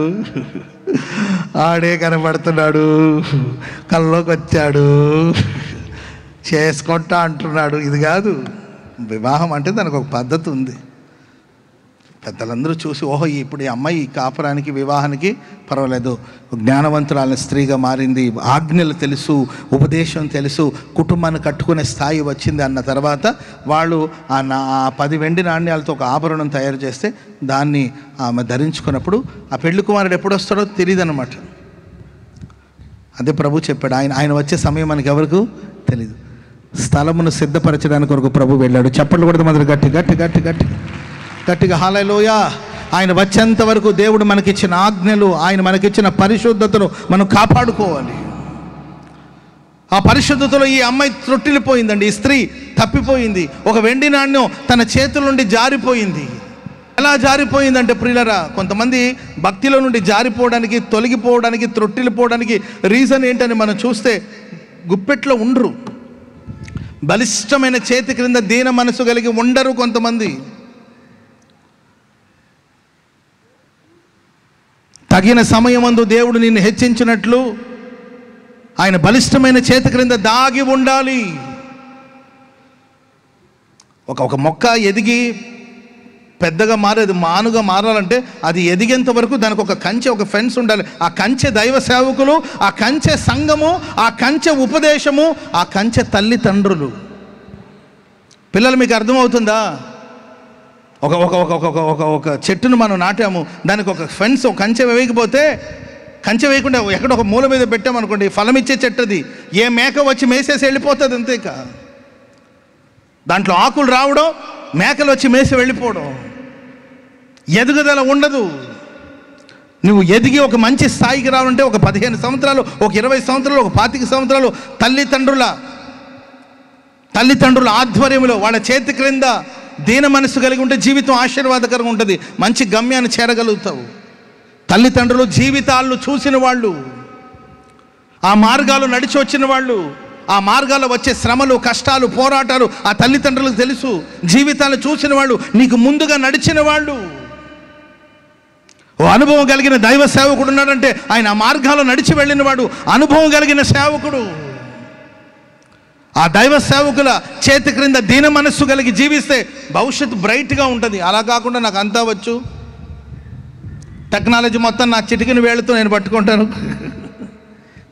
ఆడే కనబడుతున్నాడు, కల్లోకి వచ్చాడు, చేసుకుంటా అంటున్నాడు. ఇది కాదు వివాహం అంటే. దానికి ఒక పద్ధతి ఉంది. పెద్దలందరూ చూసి ఓహో, ఇప్పుడు ఈ అమ్మాయి కాపురానికి వివాహానికి పర్వాలేదు, జ్ఞానవంతురాలని స్త్రీగా మారింది, ఆజ్ఞలు తెలుసు, ఉపదేశం తెలుసు, కుటుంబాన్ని కట్టుకునే స్థాయి వచ్చింది అన్న తర్వాత వాళ్ళు ఆ 10 వెండి నాణ్యాలతో ఒక ఆభరణం తయారు చేస్తే దాన్ని ఆమె ధరించుకున్నప్పుడు ఆ పెళ్లి కుమారుడు ఎప్పుడు వస్తాడో తెలియదు అనమాట. అదే ప్రభు చెప్పాడు. ఆయన వచ్చే సమయం మనకి ఎవరికి తెలియదు. స్థలమును సిద్ధపరచడానికి కొరకు ప్రభు వెళ్ళాడు. చెప్పండి కూడా మొదలు గట్టిగా హల్లెలూయా. ఆయన వచ్చేంత వరకు దేవుడు మనకిచ్చిన ఆజ్ఞలు, ఆయన మనకిచ్చిన పరిశుద్ధతను మనం కాపాడుకోవాలి. ఆ పరిశుద్ధతలో ఈ అమ్మాయి త్రొట్టిల్లిపోయిందండి. ఈ స్త్రీ తప్పిపోయింది. ఒక వెండి నాణ్యం తన చేతుల నుండి జారిపోయింది. ఎలా జారిపోయిందంటే ప్రియులరా, కొంతమంది భక్తిలో నుండి జారిపోవడానికి, తొలగిపోవడానికి, త్రొట్టిల్లిపోవడానికి రీజన్ ఏంటని మనం చూస్తే గుప్పెట్లో ఉండరు. బలిష్టమైన చేతి క్రింద దీన మనసు కలిగి ఉండరు కొంతమంది. తగిన సమయమందు దేవుడు నిన్ను హెచ్చించినట్లు ఆయన బలిష్టమైన చేతి క్రింద దాగి ఉండాలి. ఒక మొక్క ఎదిగి పెద్దగా మారేది, మానుగా మారాలంటే అది ఎదిగేంత వరకు దానికి ఒక కంచె, ఒక ఫెన్స్ ఉండాలి. ఆ కంచె దైవ సేవకులు, ఆ కంచె సంఘము, ఆ కంచె ఉపదేశము, ఆ కంచె తల్లిదండ్రులు. పిల్లలు మీకు అర్థమవుతుందా? ఒక ఒక ఒక ఒక ఒక చెట్టును మనం నాటాము, దానికి ఒక ఫెన్స్, ఒక కంచె వేయకపోతే, కంచె వేయకుండా ఎక్కడ ఒక మూల మీద పెట్టామనుకోండి, ఫలం ఇచ్చే చెట్టు అది. ఏ మేక వచ్చి మేసేసి వెళ్ళిపోతుంది అంతే. ఇక దాంట్లో ఆకులు రావడం, మేకలు వచ్చి మేసి వెళ్ళిపోవడం, ఎదుగుదల ఉండదు. నువ్వు ఎదిగి ఒక మంచి స్థాయికి రావాలంటే ఒక 15 సంవత్సరాలు, ఒక 20 సంవత్సరాలు, ఒక 25 సంవత్సరాలు తల్లిదండ్రుల ఆధ్వర్యంలో వాళ్ళ చేతి క్రింద దీన మనసు కలిగి ఉంటే జీవితం ఆశీర్వాదకరంగా ఉంటుంది. మంచి గమ్యాన్ని చేరగలుగుతావు. తల్లిదండ్రులు జీవితాలను చూసిన వాళ్ళు, ఆ మార్గాలు నడిచి వచ్చిన వాళ్ళు, ఆ మార్గాల్లో వచ్చే శ్రమలు, కష్టాలు, పోరాటాలు ఆ తల్లిదండ్రులకు తెలుసు. జీవితాలు చూసిన వాళ్ళు, నీకు ముందుగా నడిచిన వాళ్ళు. ఓ అనుభవం కలిగిన దైవ సేవకుడు ఉన్నాడంటే ఆయన ఆ మార్గాల్లో నడిచి వెళ్ళిన వాడు, అనుభవం కలిగిన సేవకుడు. ఆ దైవ సేవకుల చేతి క్రింద దీన మనస్సు కలిగి జీవిస్తే భవిష్యత్తు బ్రైట్గా ఉంటుంది. అలా కాకుండా నాకు అంతా వచ్చు, టెక్నాలజీ మొత్తం నా చిటికిన వేళ్ళతో నేను పట్టుకుంటాను,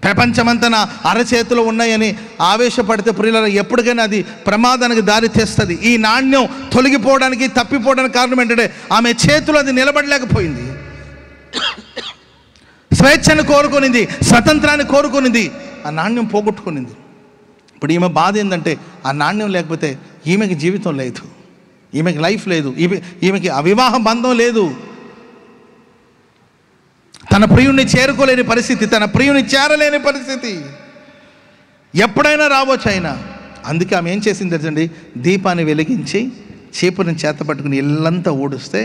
ప్రపంచమంతా నా అరచేతిలో ఉన్నాయని ఆవేశపడితే ప్రియులారా ఎప్పటికైనా అది ప్రమాదానికి దారి తెస్తుంది. ఈ నాణ్యం తొలగిపోవడానికి, తప్పిపోవడానికి కారణం ఏంటంటే ఆమె చేతిలో అది నిలబడలేకపోయింది. స్వేచ్ఛను కోరుకునింది, స్వతంత్రాన్ని కోరుకునింది, ఆ నాణ్యం పోగొట్టుకునింది. ఇప్పుడు ఈమె బాధ ఏంటంటే ఆ నాణ్యం లేకపోతే ఈమెకి జీవితం లేదు, ఈమెకి లైఫ్ లేదు, ఈమెకి అవివాహ బంధం లేదు, తన ప్రియుణ్ణి చేరుకోలేని పరిస్థితి, తన ప్రియుని చేరలేని పరిస్థితి ఎప్పుడైనా రావచ్చు అయినా. అందుకే ఆమె ఏం చేసింది తెలుసండి, దీపాన్ని వెలిగించి చీపుని చేత పట్టుకుని ఇల్లంతా ఊడిస్తే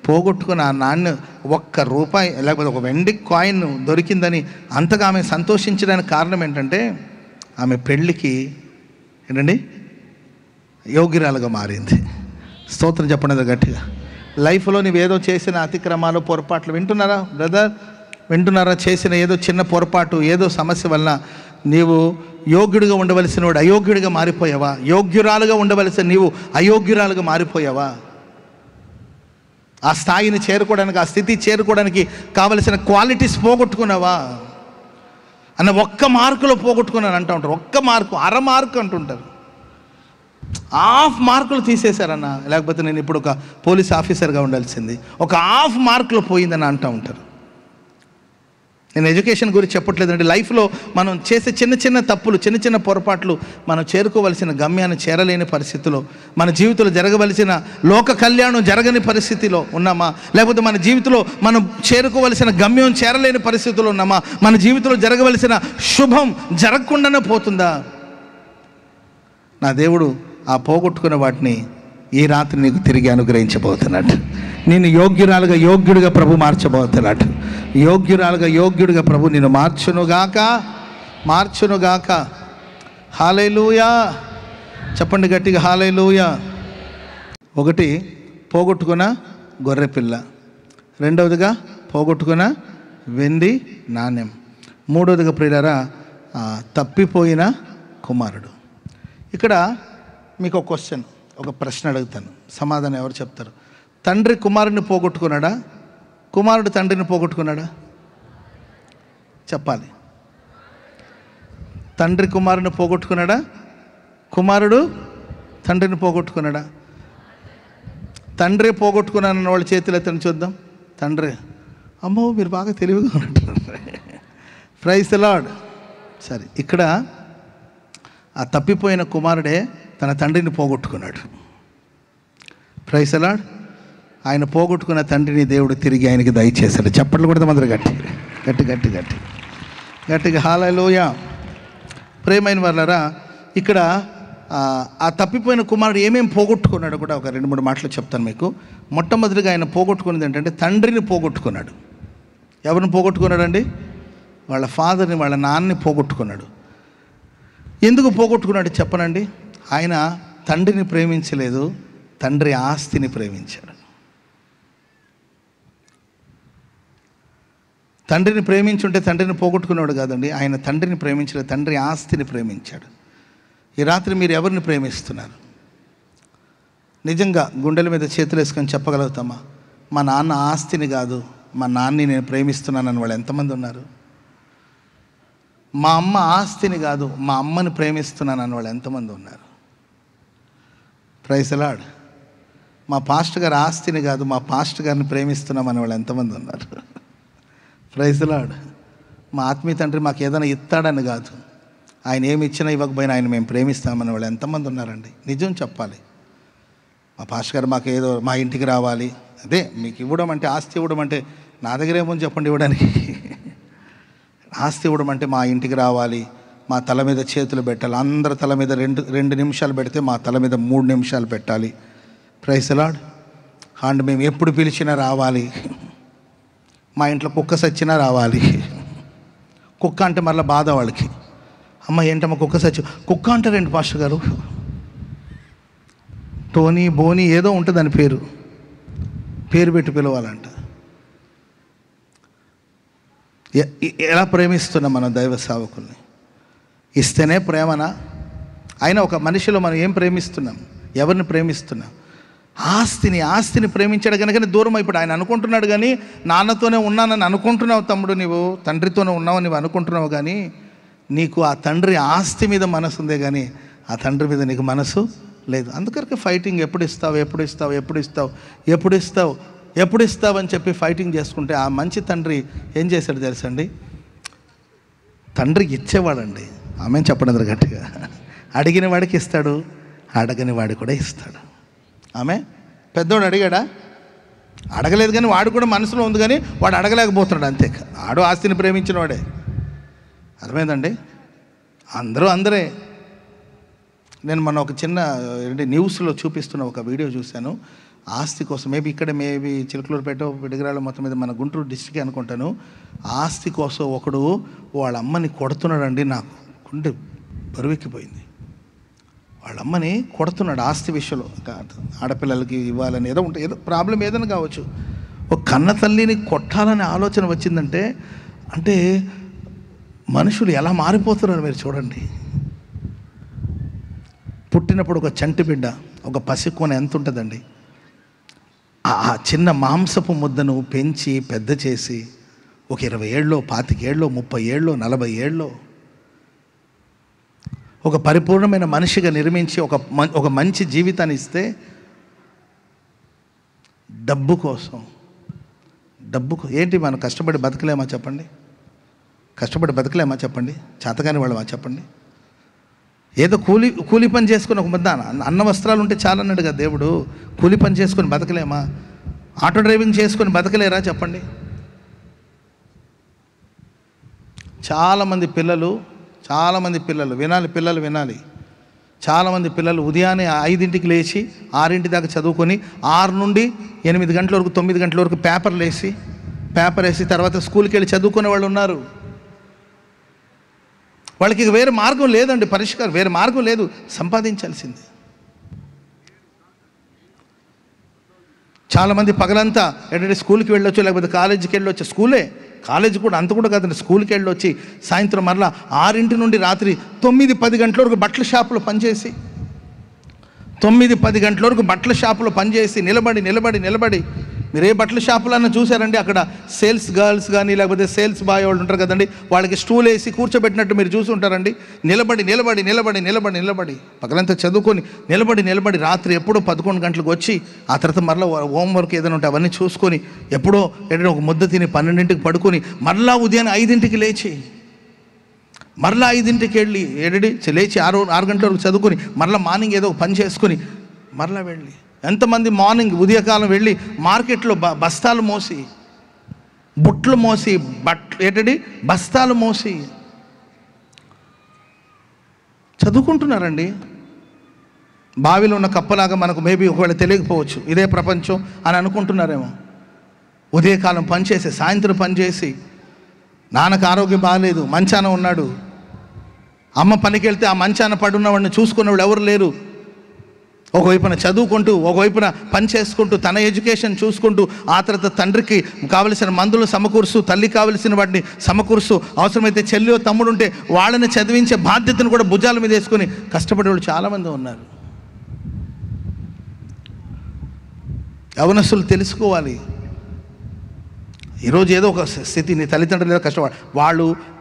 పోగొట్టుకుని ఆ నాణ్యం ₹1 లేకపోతే ఒక వెండి కాయిన్ దొరికిందని అంతగా ఆమె సంతోషించడానికి కారణం ఏంటంటే ఆమె పెళ్ళికి ఏంటండి యోగ్యురాలుగా మారింది. స్తోత్రం చెప్పండి గట్టిగా. లైఫ్లో నువ్వు ఏదో చేసిన అతిక్రమాలు, పొరపాట్లు వింటున్నారా బ్రదర్, వింటున్నారా? చేసిన ఏదో చిన్న పొరపాటు, ఏదో సమస్య వలన నీవు యోగ్యుడిగా ఉండవలసిన వాడు అయోగ్యుడిగా మారిపోయావా? యోగ్యురాలుగా ఉండవలసిన నీవు అయోగ్యురాలుగా మారిపోయావా? ఆ స్థాయిని చేరుకోవడానికి, ఆ స్థితి చేరుకోవడానికి కావలసిన క్వాలిటీస్ పోగొట్టుకున్నావా? అన్న ఒక్క మార్కులో పోగొట్టుకున్నాను అంటూ ఉంటారు. ఒక్క మార్కు, అర మార్కు అంటుంటారు. హాఫ్ మార్కులు తీసేశారన్న, లేకపోతే నేను ఇప్పుడు ఒక పోలీస్ ఆఫీసర్గా ఉండాల్సింది, ఒక హాఫ్ మార్కులో పోయిందని అంటూ ఉంటారు. నేను ఎడ్యుకేషన్ గురించి చెప్పట్లేదండి. లైఫ్లో మనం చేసే చిన్న చిన్న తప్పులు, చిన్న చిన్న పొరపాట్లు మనం చేరుకోవలసిన గమ్యాన్ని చేరలేని పరిస్థితిలో, మన జీవితంలో జరగవలసిన లోక కళ్యాణం జరగని పరిస్థితిలో ఉన్నామా, లేకపోతే మన జీవితంలో మనం చేరుకోవలసిన గమ్యం చేరలేని పరిస్థితిలో ఉన్నామా, మన జీవితంలో జరగవలసిన శుభం జరగకుండానే పోతుందా? నా దేవుడు ఆ పోగొట్టుకున్న వాటిని ఈ రాత్రి నీకు తిరిగి అనుగ్రహించబోతున్నాడు. నేను యోగ్యురాలుగా, యోగ్యుడిగా ప్రభు మార్చబోతున్నాడు. యోగ్యుడిగా ప్రభు నిన్ను మార్చునుగాక. హల్లెలూయా. చెప్పండి గట్టిగా, హల్లెలూయా. ఒకటి, పోగొట్టుకున్న గొర్రెపిల్ల. రెండవదిగా, పోగొట్టుకున్న వెండి నాణ్యం. మూడవదిగా ప్రియులారా, తప్పిపోయిన కుమారుడు. ఇక్కడ మీకు ఒక క్వశ్చన్, ఒక ప్రశ్న అడుగుతాను, సమాధానం ఎవరు చెప్తారు? తండ్రి కుమారుడిని పోగొట్టుకున్నాడా? కుమారుడు తండ్రిని పోగొట్టుకున్నాడా? చెప్పాలి. తండ్రి కుమారుడిని పోగొట్టుకున్నాడా? కుమారుడు తండ్రిని పోగొట్టుకున్నాడా? తండ్రి పోగొట్టుకున్నానన్న వాళ్ళ చేతులు ఎత్తని చూద్దాం. తండ్రి, అమ్మో మీరు బాగా తెలివిగా ఉన్నట్టు. Praise the Lord. సరే, ఇక్కడ ఆ తప్పిపోయిన కుమారుడే తన తండ్రిని పోగొట్టుకున్నాడు. Praise the Lord. ఆయన పోగొట్టుకున్న తండ్రిని దేవుడు తిరిగి ఆయనకి దయచేశాడు. చప్పట్లు కూడా అందరూ గట్టిగా హల్లెలూయా. ప్రేమైన వాళ్ళారా, ఇక్కడ ఆ తప్పిపోయిన కుమారుడు ఏమేమి పోగొట్టుకున్నాడు కూడా ఒక 2-3 మాటలు చెప్తాను మీకు. మొట్టమొదటిగా ఆయన పోగొట్టుకున్నది ఏంటంటే తండ్రిని పోగొట్టుకున్నాడు. ఎవరిని పోగొట్టుకున్నాడండి? వాళ్ళ ఫాదర్ని, వాళ్ళ నాన్నని పోగొట్టుకున్నాడు. ఎందుకు పోగొట్టుకున్నాడు చెప్పనండి? ఆయన తండ్రిని ప్రేమించలేదు, తండ్రి ఆస్తిని ప్రేమించాడు. తండ్రిని ప్రేమించుంటే తండ్రిని పోగొట్టుకున్నాడు కాదండి. ఆయన తండ్రిని ప్రేమించలేదు, తండ్రి ఆస్తిని ప్రేమించాడు. ఈ రాత్రి మీరు ఎవరిని ప్రేమిస్తున్నారు? నిజంగా గుండెల మీద చేతులు వేసుకొని చెప్పగలుగుతామా, మా నాన్న ఆస్తిని కాదు, మా నాన్నని నేను ప్రేమిస్తున్నానని వాళ్ళు ఎంతమంది ఉన్నారు? మా అమ్మ ఆస్తిని కాదు, మా అమ్మని ప్రేమిస్తున్నానని వాళ్ళు ఎంతమంది ఉన్నారు? Praise the Lord. మా పాస్టర్ గారు ఆస్తిని కాదు, మా పాస్టర్ గారిని ప్రేమిస్తున్నామని వాళ్ళు ఎంతమంది ఉన్నారు? Praise the Lord. మా ఆత్మీయ తండ్రి మాకు ఏదైనా ఇస్తాడని కాదు, ఆయన ఏమి ఇచ్చినా ఇవ్వకపోయినా ఆయన మేము ప్రేమిస్తామని వాళ్ళు ఎంతమంది ఉన్నారండి? నిజం చెప్పాలి. మా పాస్టర్ గారు మాకు ఏదో మా ఇంటికి రావాలి, అదే మీకు ఇవ్వడం అంటే, ఆస్తి ఇవ్వడం అంటే, నా దగ్గర ఏమో చెప్పండి ఇవ్వడానికి. ఆస్తి ఇవ్వడం అంటే మా ఇంటికి రావాలి, మా తల మీద చేతులు పెట్టాలి, అందరి తల మీద 2 నిమిషాలు పెడితే మా తల మీద 3 నిమిషాలు పెట్టాలి. Praise the lord. అండ్ మేము ఎప్పుడు పిలిచినా రావాలి, మా ఇంట్లో కుక్క సచ్చినా రావాలి. కుక్క అంటే మళ్ళీ బాధ వాళ్ళకి, అమ్మ ఏంటమ్మా కుక్క సచ్చి, కుక్క అంటారండి పాస్టర్ గారు, టోనీ బోనీ ఏదో ఉంటుంది దాని పేరు పెట్టి పిలవాలంట. ఎలా ప్రేమిస్తున్నాం మనం దైవ సేవకుల్ని? ఇస్తేనే ప్రేమనా? అయినా ఒక మనిషిలో మనం ఏం ప్రేమిస్తున్నాం? ఎవరిని ప్రేమిస్తున్నాం? ఆస్తిని ప్రేమించాడు కనుక దూరం అయిపోయాడు. ఆయన అనుకుంటున్నాడు కానీ, నాన్నతోనే ఉన్నానని అనుకుంటున్నావు తమ్ముడు, నీవు తండ్రితోనే ఉన్నావు నీవు అనుకుంటున్నావు, కానీ నీకు ఆ తండ్రి ఆస్తి మీద మనసు ఉందే కానీ ఆ తండ్రి మీద నీకు మనసు లేదు. అందుకరికి ఫైటింగ్, ఎప్పుడు ఇస్తావు అని చెప్పి ఫైటింగ్ చేసుకుంటే, ఆ మంచి తండ్రి ఏం చేశాడు తెలుసండి? తండ్రికి ఇచ్చేవాడండి. ఆమె చెప్పండి గట్టిగా. అడిగిన వాడికి ఇస్తాడు, అడగని వాడి కూడా ఇస్తాడు. ఆమె పెద్దోడు అడిగాడా? అడగలేదు, కానీ వాడు కూడా మనసులో ఉంది, కానీ వాడు అడగలేకపోతున్నాడు అంతే. వాడు ఆస్తిని ప్రేమించిన వాడే. అర్థమైందండి? అందరే. నేను మొన్న ఒక చిన్న న్యూస్లో చూపిస్తున్న ఒక వీడియో చూశాను. ఆస్తి కోసం, మేబీ చిలకలూరుపేట, పిడిగిరాల, మొత్తం మీద మన గుంటూరు డిస్ట్రిక్ట్ అనుకుంటాను. ఆస్తి కోసం ఒకడు వాళ్ళ అమ్మని కొడుతున్నాడండి. నాకు గుండె బరువెక్కిపోయింది. వాళ్ళ అమ్మని కొడుతున్నాడు ఆస్తి విషయంలో. ఆడపిల్లలకి ఇవ్వాలని ఏదో ఉంటే, ఏదో ప్రాబ్లం ఏదైనా కావచ్చు. ఒక కన్న తల్లిని కొట్టాలనే ఆలోచన వచ్చిందంటే, అంటే మనుషులు ఎలా మారిపోతున్నారు మీరు చూడండి. పుట్టినప్పుడు ఒక చంటి బిడ్డ, ఒక పసికోన ఎంత ఉంటుందండి? ఆ చిన్న మాంసపు ముద్దను పెంచి పెద్ద చేసి ఒక 20 ఏళ్ళలో, 25 ఏళ్ళలో, 30 ఏళ్ళలో, 40 ఏళ్ళలో ఒక పరిపూర్ణమైన మనిషిగా నిర్మించి ఒక మంచి జీవితాన్ని ఇస్తే డబ్బు కోసం ఏంటి మనం కష్టపడి బతకలేమా చెప్పండి? కష్టపడి బతకలేమా చెప్పండి? చేతకాని వాళ్ళమా చెప్పండి? ఏదో కూలి పని చేసుకుని ఒక ముద్ద అన్న వస్త్రాలు ఉంటే చాలా అన్నాడు కదా దేవుడు. కూలి పని చేసుకొని బతకలేమా? ఆటో డ్రైవింగ్ చేసుకొని బతకలేరా చెప్పండి? చాలామంది పిల్లలు వినాలి. చాలామంది పిల్లలు ఉదయాన్నే 5ంటికి లేచి 6 దాకా చదువుకొని 6 నుండి 8 గంటల వరకు 9 గంటల వరకు పేపర్ వేసి తర్వాత స్కూల్కి వెళ్ళి చదువుకునే వాళ్ళు ఉన్నారు. వాళ్ళకి ఇక వేరే మార్గం లేదండి, పరిష్కారం వేరే మార్గం లేదు, సంపాదించాల్సింది. చాలామంది పగలంతా ఏంటంటే స్కూల్కి వెళ్ళొచ్చు, లేకపోతే కాలేజీకి వెళ్ళొచ్చు. కాలేజీ కూడా అంత కూడా కాదండి, స్కూల్కి వెళ్ళొచ్చి సాయంత్రం మరలా 6 నుండి రాత్రి 9-10 గంటల వరకు బట్టల షాపులో పనిచేసి 9-10 గంటల వరకు బట్టల షాపులో పనిచేసి నిలబడి మీరు ఏ బట్టల షాపులన్నా చూసారండి, అక్కడ సేల్స్ గర్ల్స్ కానీ లేకపోతే సేల్స్ బాయ్ వాళ్ళు ఉంటారు కదండి, వాళ్ళకి స్టూల్ వేసి కూర్చోబెట్టినట్టు మీరు చూసి ఉంటారండి. నిలబడి పగలంతా చదువుకొని నిలబడి రాత్రి ఎప్పుడో 11 గంటలకు వచ్చి ఆ తర్వాత మరలా హోంవర్క్ ఏదైనా ఉంటే అవన్నీ చూసుకొని ఎప్పుడో ఏదైనా ఒక ముద్ద తిని 12ంటికి పడుకొని మరలా ఉదయాన్నే 5ంటికి లేచి మరలా 5ంటికి వెళ్ళి లేచి 6 గంటల వరకు చదువుకొని మరలా మార్నింగ్ ఏదో పని చేసుకొని మరలా వెళ్ళి ఎంతమంది మార్నింగ్ ఉదయకాలం వెళ్ళి మార్కెట్లో బస్తాలు మోసి బుట్లు మోసి బస్తాలు మోసి చదువుకుంటున్నారండి. బావిలో ఉన్న కప్పలాగా మనకు మేబీ ఒకవేళ తెలియకపోవచ్చు, ఇదే ప్రపంచం అని అనుకుంటున్నారేమో. ఉదయకాలం పనిచేసి సాయంత్రం పనిచేసి నాన్నకు ఆరోగ్యం బాగాలేదు, మంచాన ఉన్నాడు, అమ్మ పనికి వెళ్తే ఆ మంచాన పడున్నవాడిని చూసుకునేవాడు ఎవరు లేరు. ఒకవైపున చదువుకుంటూ ఒకవైపున పని చేసుకుంటూ తన ఎడ్యుకేషన్ చూసుకుంటూ ఆ తర్వాత తండ్రికి కావలసిన మందులు సమకూరుస్తూ తల్లికి కావలసిన వాటిని సమకూరుస్తూ అవసరమైతే చెల్లి తమ్ముడు ఉంటే వాళ్ళని చదివించే బాధ్యతను కూడా భుజాల మీద వేసుకొని కష్టపడేవాళ్ళు చాలామంది ఉన్నారు. యవనస్తులు తెలుసుకోవాలి, ఈరోజు ఏదో ఒక స్థితి నీ తల్లిదండ్రులు ఏదో కష్టపడ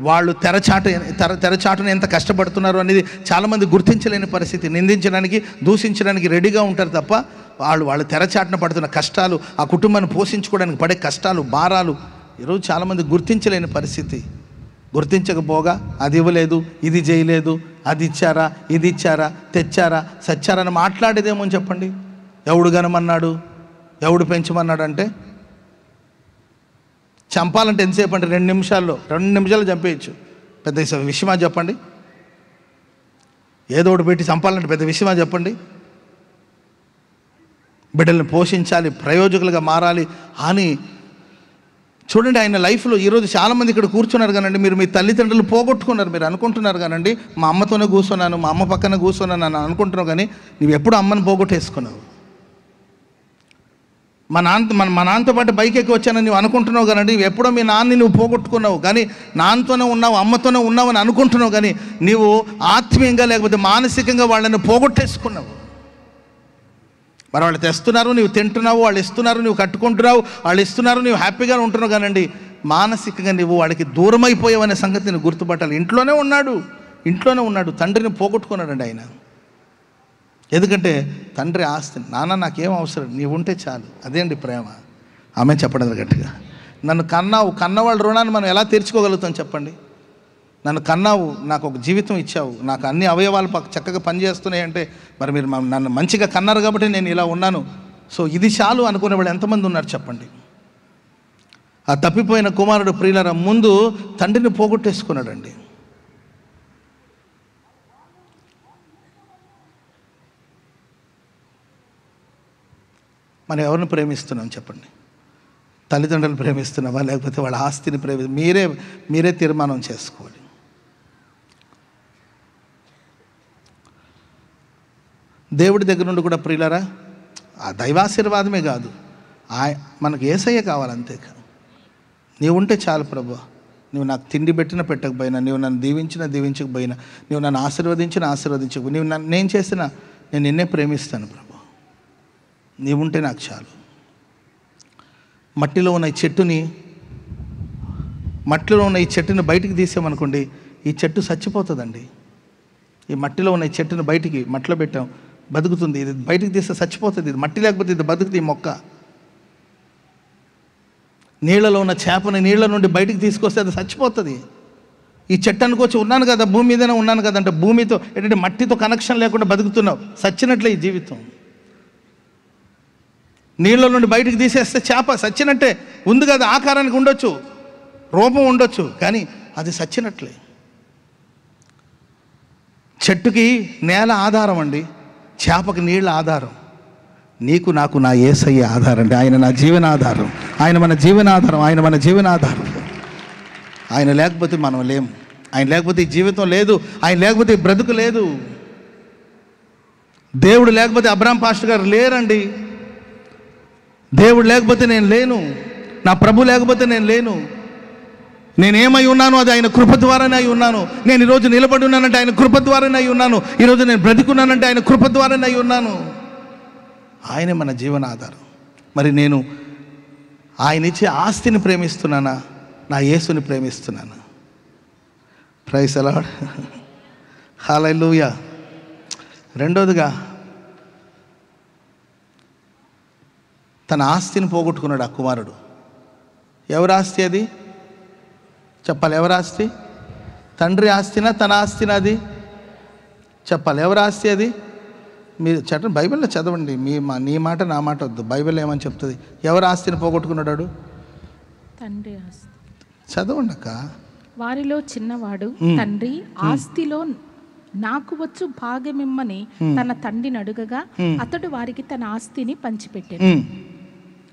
వాళ్ళు తెరచాటును ఎంత కష్టపడుతున్నారు అనేది చాలామంది గుర్తించలేని పరిస్థితి. నిందించడానికి దూషించడానికి రెడీగా ఉంటారు తప్ప వాళ్ళు తెరచాటున పడుతున్న కష్టాలు, ఆ కుటుంబాన్ని పోషించుకోవడానికి పడే కష్టాలు, భారాలు ఈరోజు చాలామంది గుర్తించలేని పరిస్థితి. గుర్తించకపోగా అది ఇవ్వలేదు, ఇది చేయలేదు, అది ఇచ్చారా, ఇది ఇచ్చారా, తెచ్చారా, సచ్చారా అని మాట్లాడేదేమో చెప్పండి. ఎవడు గనమన్నాడు, ఎవడు పెంచమన్నాడు అంటే చంపాలంటే ఎంతసేపు అంటే 2 నిమిషాలు చంపేయచ్చు. పెద్ద విషయమా చెప్పండి? ఏదో ఒకటి పెట్టి చంపాలంటే పెద్ద విషయమా చెప్పండి? బిడ్డల్ని పోషించాలి, ప్రయోజకులుగా మారాలి అని చూడండి. ఆయన లైఫ్లో ఈరోజు చాలామంది ఇక్కడ కూర్చున్నారు కానండి, మీరు మీ తల్లిదండ్రులు పోగొట్టుకున్నారు. మీరు అనుకుంటున్నారు కానండి, మా అమ్మతోనే కూర్చున్నాను, మా అమ్మ పక్కన కూర్చున్నాను అని అనుకుంటున్నావు, కానీ నువ్వు ఎప్పుడు అమ్మని పోగొట్టేసుకున్నావు. మా నాన్నతో పాటు బైక్ ఎక్కి వచ్చానని నువ్వు అనుకుంటున్నావు కానండి, ఎప్పుడో మీ నాన్నని నువ్వు పోగొట్టుకున్నావు. కానీ నాన్నతోనే ఉన్నావు, అమ్మతోనే ఉన్నావు అని అనుకుంటున్నావు, కానీ నీవు ఆత్మీయంగా లేకపోతే మానసికంగా వాళ్ళని పోగొట్టేసుకున్నావు. మరి వాళ్ళు తెస్తున్నారు, నువ్వు తింటున్నావు, వాళ్ళు ఇస్తున్నారు, నువ్వు కట్టుకుంటున్నావు, వాళ్ళు ఇస్తున్నారు, నువ్వు హ్యాపీగా ఉంటున్నావు, కానండి మానసికంగా నువ్వు వాళ్ళకి దూరం అయిపోయావు అనే సంగతి నువ్వు గుర్తుపట్టాలి. ఇంట్లోనే ఉన్నాడు, తండ్రిని పోగొట్టుకున్నాడండి ఆయన. ఎందుకంటే తండ్రి ఆస్తి, నాన్న నాకేం అవసరం, నీవు ఉంటే చాలు, అదే అండి ప్రేమ. ఆమె చెప్పడం గట్టిగా, నన్ను కన్నవాళ్ళ రుణాన్ని మనం ఎలా తీర్చుకోగలుగుతాం చెప్పండి? నన్ను కన్నావు, నాకు ఒక జీవితం ఇచ్చావు, నాకు అన్ని అవయవాలు చక్కగా పనిచేస్తున్నాయి అంటే మరి మీరు నన్ను మంచిగా కన్నారు కాబట్టి నేను ఇలా ఉన్నాను, సో ఇది చాలు అనుకునే వాళ్ళు ఎంతమంది ఉన్నారు చెప్పండి? ఆ తప్పిపోయిన కుమారుడు ప్రియులారా ముందు తండ్రిని పోగొట్టేసుకున్నాడండి. మనం ఎవరిని ప్రేమిస్తున్నాం చెప్పండి? తల్లిదండ్రులు ప్రేమిస్తున్నావా, లేకపోతే వాళ్ళ ఆస్తిని మీరే తీర్మానం చేసుకోవాలి. దేవుడి దగ్గర నుండి కూడా ప్రియులారా ఆ దైవాశీర్వాదమే కాదు, మనకు యేసయ్య కావాలి అంతే. నీవు ఉంటే చాలు ప్రభువా, నువ్వు నాకు తిండి పెట్టినా పెట్టకపోయినా, నువ్వు నన్ను దీవించకపోయినా, నువ్వు నన్ను ఆశీర్వదించకపోయినా, నువ్వు నేను చేసినా నేను నిన్నే ప్రేమిస్తాను ప్రభు, నీవుంటే నాకు చాలు. మట్టిలో ఉన్న చెట్టుని మట్టిలో ఉన్న ఈ చెట్టుని బయటికి తీసామనుకోండి, ఈ చెట్టు చచ్చిపోతుందండి. ఈ మట్టిలో ఉన్న ఈ చెట్టుని బయటికి మట్టిలో పెట్టాం, బతుకుతుంది. ఇది బయటికి తీస్తే చచ్చిపోతుంది. ఇది మట్టి లేకపోతే ఇది బతుకుతుంది. ఈ మొక్క నీళ్ళలో ఉన్న చేపని నీళ్ళ నుండి బయటికి తీసుకొస్తే అది చచ్చిపోతుంది. ఈ చెట్టు అనుకోవచ్చు, ఉన్నాను కదా భూమి మీదనే ఉన్నాను కదా అంటే భూమితో ఏంటంటే మట్టితో కనెక్షన్ లేకుండా బతుకుతున్నావు, చచ్చినట్లే ఈ జీవితం. నీళ్ళ నుండి బయటికి తీసేస్తే చేప చచ్చినట్టే. ఉంది కదా, ఆకారానికి ఉండొచ్చు, రూపం ఉండొచ్చు, కానీ అది చచ్చినట్లే. చెట్టుకి నేల ఆధారం అండి, చేపకి నీళ్ళ ఆధారం. నీకు నాకు నా యేసయ్య ఆధారం అండి. ఆయన నా జీవనాధారం, ఆయన మన జీవనాధారం, ఆయన మన జీవనాధారం. ఆయన లేకపోతే మనం లేము, ఆయన లేకపోతే ఈ జీవితం లేదు, ఆయన లేకపోతే ఈ బ్రతుకు లేదు. దేవుడు లేకపోతే అబ్రాం పాస్టర్ గారు లేరండి. దేవుడు లేకపోతే నేను లేను, నా ప్రభు లేకపోతే నేను లేను. నేనేమై ఉన్నాను అది ఆయన కృప ద్వారానే అయి ఉన్నాను. నేను ఈరోజు నిలబడి ఉన్నానంటే ఆయన కృప ద్వారానే అయి ఉన్నాను. ఈరోజు నేను బ్రతికున్నానంటే ఆయన కృప ద్వారానే అయి ఉన్నాను. ఆయనే మన జీవనాధారం. మరి నేను ఆయన ఇచ్చే ఆస్తిని ప్రేమిస్తున్నానా, నా యేసుని ప్రేమిస్తున్నానా? ప్రైజ్ ది లార్డ్, హల్లెలూయా. రెండోదిగా తన ఆస్తిని పోగొట్టుకున్నాడు ఆ కుమారుడు. ఎవరి ఆస్తి అది చెప్పాలి? ఎవరి ఆస్తి? తండ్రి ఆస్తినా తన ఆస్తినా? అది చెప్పాలి. ఎవరి ఆస్తి అది? మీరు చట్టం బైబిల్లో చదవండి. నీ మాట నా మాట వద్దు. బైబిల్లో ఏమని చెప్తుంది? ఎవరి ఆస్తిని పోగొట్టుకున్నాడు? తండ్రి ఆస్తి. చదవండి అక్క. వారిలో చిన్నవాడు తండ్రి ఆస్తిలో నాకు వచ్చు భాగమిమ్మని తన తండ్రిని అడుగగా అతడు వారికి తన ఆస్తిని పంచిపెట్టాడు.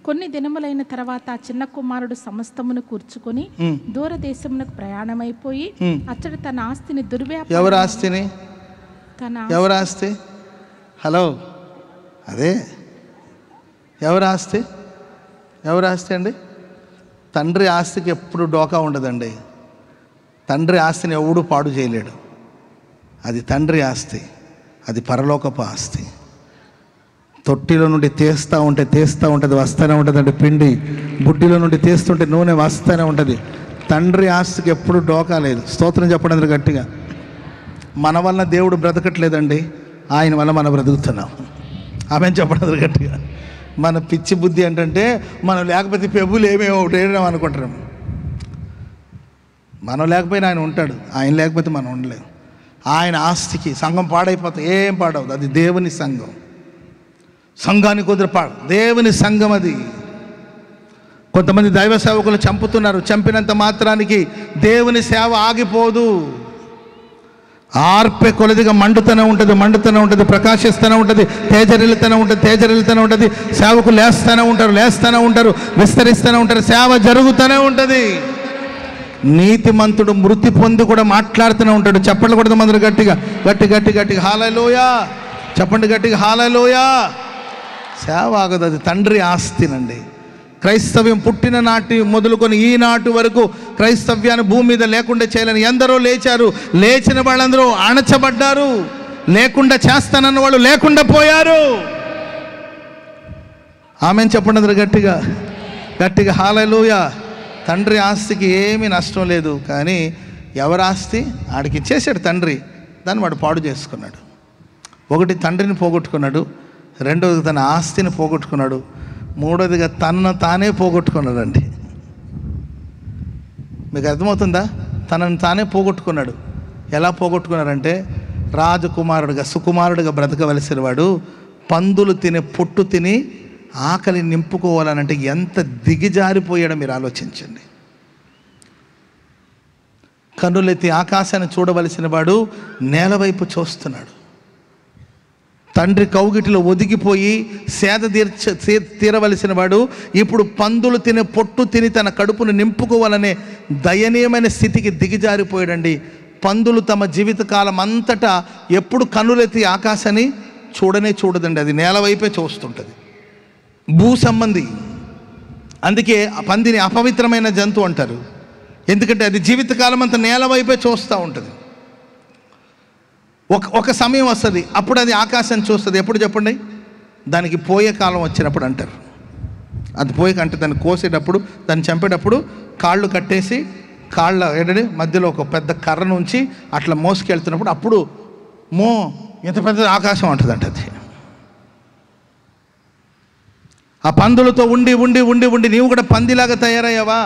కొన్ని దినములైన తర్వాత ఆ చిన్న కుమారుడు సమస్తమును కూర్చుకొని దూరదేశమునకు ప్రయాణమైపోయి అతడు తన ఆస్తిని దుర్వ్యాపారం. ఎవరి ఆస్తిని? ఎవరి ఆస్తి? హలో, అదే ఎవరి ఆస్తి? ఎవరి ఆస్తి అండి? తండ్రి ఆస్తికి ఎప్పుడు డోకా ఉండదండి. తండ్రి ఆస్తిని ఎవడు పాడు చేయలేడు. అది తండ్రి ఆస్తి, అది పరలోకపు ఆస్తి. తొట్టిలో నుండి తీస్తూ ఉంటుంది, వస్తూనే ఉంటుంది అంటే పిండి. బుడ్డిలో నుండి తీస్తుంటే నూనె వస్తూనే ఉంటుంది. తండ్రి ఆస్తికి ఎప్పుడు డోకా లేదు. స్తోత్రం చెప్పడం గట్టిగా. మన వల్ల దేవుడు బ్రతకట్లేదండి, ఆయన వల్ల మనం బ్రతుకుతున్నాం. ఆమె చెప్పడం గట్టిగా. మన పిచ్చి బుద్ధి ఏంటంటే మనం లేకపోతే పెబులు ఏమేమో ఒకటి అనుకుంటాం. మనం లేకపోయినా ఆయన ఉంటాడు, ఆయన లేకపోతే మనం ఉండలేము. ఆయన ఆస్తికి సంఘం పాడైపోతే ఏం పాడవద్దు. అది దేవుని సంఘం. సంఘానికి కుదిరిపాడు దేవుని సంఘం. అది కొంతమంది దైవ సేవకులు చంపుతున్నారు. చంపినంత మాత్రానికి దేవుని సేవ ఆగిపోదు. ఆర్పే కొలదిగా మండుతూనే ఉంటుంది, ప్రకాశిస్తూనే ఉంటుంది, తేజరిల్లుతూనే ఉంటుంది. సేవకులు లేస్తూనే ఉంటారు, విస్తరిస్తూనే ఉంటారు, సేవ జరుగుతూనే ఉంటుంది. నీతిమంతుడు మృతి పొంది కూడా మాట్లాడుతూనే ఉంటాడు. చెప్పండి కూడా మందరు గట్టిగా హల్లెలూయా చెప్పండి, గట్టిగా హల్లెలూయా. సేవ ఆగదు, అది తండ్రి ఆస్తినండి. క్రైస్తవ్యం పుట్టిన నాటి మొదలుకొని ఈనాటి వరకు క్రైస్తవ్యాన్ని భూమి మీద లేకుండా చేయాలని ఎందరో లేచారు. లేచిన వాళ్ళందరూ అణచబడ్డారు. లేకుండా చేస్తానన్న వాళ్ళు లేకుండా పోయారు. ఆమెను చెప్పండి అందరూ గట్టిగా హల్లెలూయా. తండ్రి ఆస్తికి ఏమీ నష్టం లేదు, కానీ ఎవరి ఆస్తి ఆడికి ఇచ్చేసాడు తండ్రి. దాన్ని వాడు పాడు చేసుకున్నాడు. ఒకటి తండ్రిని పోగొట్టుకున్నాడు, రెండవది తన ఆస్తిని పోగొట్టుకున్నాడు, మూడోదిగా తనను తానే పోగొట్టుకున్నాడండి. మీకు అర్థమవుతుందా? తనను తానే పోగొట్టుకున్నాడు. ఎలా పోగొట్టుకున్నారంటే, రాజకుమారుడుగా సుకుమారుడుగా బ్రతకవలసిన వాడు పందులు తినే పొట్టు తిని ఆకలి నింపుకోవాలనంటే ఎంత దిగిజారిపోయాడో మీరు ఆలోచించండి. కన్నులెత్తి ఆకాశాన్ని చూడవలసిన వాడు నేల వైపు చూస్తున్నాడు. తండ్రి కౌగిటిలో ఒదిగిపోయి సేద తీరవలసిన వాడు ఇప్పుడు పందులు తినే పొట్టు తిని తన కడుపును నింపుకోవాలనే దయనీయమైన స్థితికి దిగిజారిపోయాడండి. పందులు తమ జీవితకాలం అంతటా ఎప్పుడు కన్నులెత్తి ఆకాశాన్ని చూడదండి, అది నేల వైపే చూస్తుంటుంది. భూ సంబంధి. అందుకే పందిని అపవిత్రమైన జంతువు అంటారు. ఎందుకంటే అది జీవితకాలం అంతా నేల వైపే చూస్తూ ఉంటుంది. ఒక సమయం వస్తుంది, అప్పుడు అది ఆకాశాన్ని చూస్తుంది. ఎప్పుడు చెప్పండి? దానికి పోయే కాలం వచ్చినప్పుడు అంటారు. అది పోయే అంటే దాన్ని కోసేటప్పుడు, దాన్ని చంపేటప్పుడు కాళ్ళు కట్టేసి కాళ్ళ ఏంటంటే మధ్యలో ఒక పెద్ద కర్రను ఉంచి అట్లా మోసుకెళ్తున్నప్పుడు అప్పుడు ఇంత పెద్ద ఆకాశం అంటుందంట అది. ఆ పందులతో ఉండి ఉండి ఉండి ఉండి నీవు కూడా పందిలాగా తయారయ్యావా?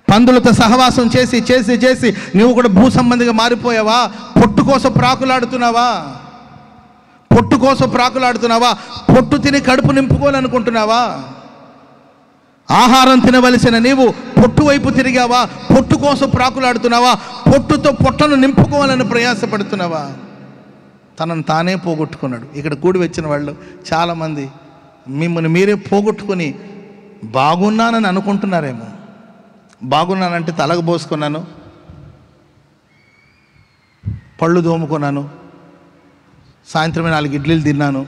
పందులతో సహవాసం చేసి చేసి చేసి నీవు కూడా భూ సంబంధిగా మారిపోయావా? పొట్టు కోసం ప్రాకులాడుతున్నావా? పొట్టు కోసం ప్రాకులాడుతున్నావా? పొట్టు తిని కడుపు నింపుకోవాలనుకుంటున్నావా? ఆహారం తినవలసిన నీవు పొట్టు వైపు తిరిగావా? పొట్టు కోసం ప్రాకులాడుతున్నావా? పొట్టుతో పొట్టను నింపుకోవాలని ప్రయాసపడుతున్నావా? తనను తానే పోగొట్టుకున్నాడు. ఇక్కడ కూడి వచ్చిన వాళ్ళు చాలామంది మిమ్మల్ని మీరే పోగొట్టుకొని బాగున్నానని అనుకుంటున్నారేమో. బాగున్నానంటే తలకు పోసుకున్నాను, పళ్ళు దోముకున్నాను, సాయంత్రమే 4 ఇడ్లీలు తిన్నాను,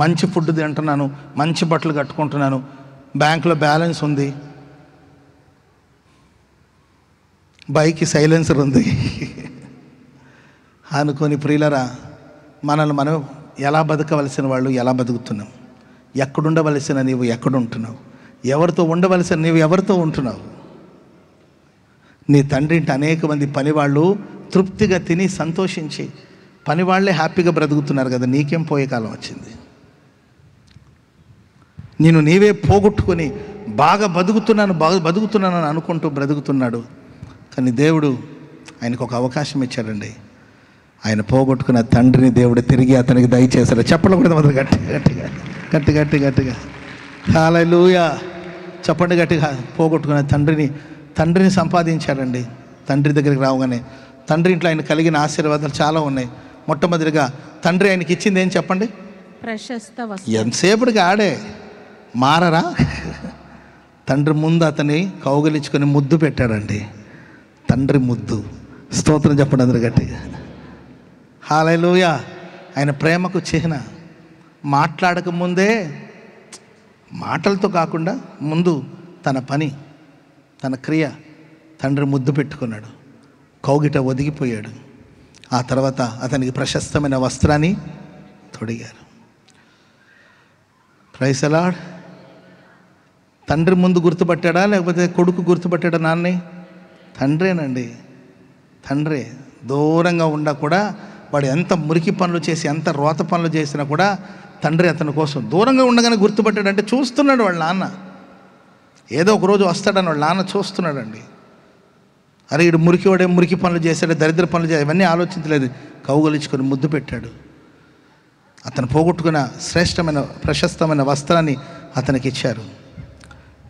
మంచి ఫుడ్ తింటున్నాను, మంచి బట్టలు కట్టుకుంటున్నాను, బ్యాంకులో బ్యాలెన్స్ ఉంది, బైక్ సైలెన్సర్ ఉంది అనుకొని ప్రియులరా, మనల్ని మనం ఎలా బతకవలసిన వాళ్ళు ఎలా బతుకుతున్నాం? ఎక్కడుండవలసిన నీవు ఎక్కడుంటున్నావు? ఎవరితో ఉండవలసిన నీవు ఎవరితో ఉంటున్నావు? నీ తండ్రి ఇంటి అనేక మంది పనివాళ్ళు తృప్తిగా తిని సంతోషించి పనివాళ్లే హ్యాపీగా బ్రతుకుతున్నారు కదా, నీకేం పోయే కాలం వచ్చింది? నేను నీవే పోగొట్టుకొని బాగా బతుకుతున్నాను అని అనుకుంటూ బ్రతుకుతున్నాడు. కానీ దేవుడు ఆయనకు ఒక అవకాశం ఇచ్చాడండి. ఆయన పోగొట్టుకున్న తండ్రిని దేవుడు తిరిగి అతనికి దయచేశాడు. చెప్పండి కూడా మొదలు గట్టిగా హల్లెలూయా చెప్పండి గట్టిగా. పోగొట్టుకున్న తండ్రిని సంపాదించాడండి. తండ్రి దగ్గరికి రావగానే తండ్రి ఇంట్లో ఆయన కలిగిన ఆశీర్వాదాలు చాలా ఉన్నాయి. మొట్టమొదటిగా తండ్రి ఆయనకి ఇచ్చింది ఏం చెప్పండి? ప్రశస్త వస్త్రం. ఎంతసేపటికి ఆడే మారరా? తండ్రి ముందు అతన్ని కౌగిలించుకొని ముద్దు పెట్టాడండి. తండ్రి ముద్దు. స్తోత్రం చెప్పండి అందరు గట్టిగా. హల్లెలూయా. ఆయన ప్రేమకు చిహ్న. మాట్లాడక ముందే, మాటలతో కాకుండా ముందు తన పని, తన క్రియ తండ్రి ముద్దు పెట్టుకున్నాడు, కౌగిట ఒదిగిపోయాడు. ఆ తర్వాత అతనికి ప్రశస్తమైన వస్త్రాన్ని తొడిగారు. Praise the lord. తండ్రి ముందు గుర్తుపట్టాడా లేకపోతే కొడుకు గుర్తుపట్టాడా నాన్ని? తండ్రేనండి. తండ్రే. దూరంగా ఉండా కూడా వాడు ఎంత మురికి పనులు చేసి ఎంత రోత పనులు చేసినా కూడా తండ్రి అతని కోసం దూరంగా ఉండగానే గుర్తుపట్టాడంటే చూస్తున్నాడు వాళ్ళ నాన్న. ఏదో ఒక రోజు వస్తాడని వాళ్ళ నాన్న చూస్తున్నాడండి. అరే ఇడు మురికి పనులు చేశాడు, దరిద్ర పనులు చేశాడు, ఇవన్నీ ఆలోచించలేదు. కౌగలించుకొని ముద్దు పెట్టాడు. అతను పోగొట్టుకున్న శ్రేష్టమైన ప్రశస్తమైన వస్త్రాన్ని అతనికి ఇచ్చారు.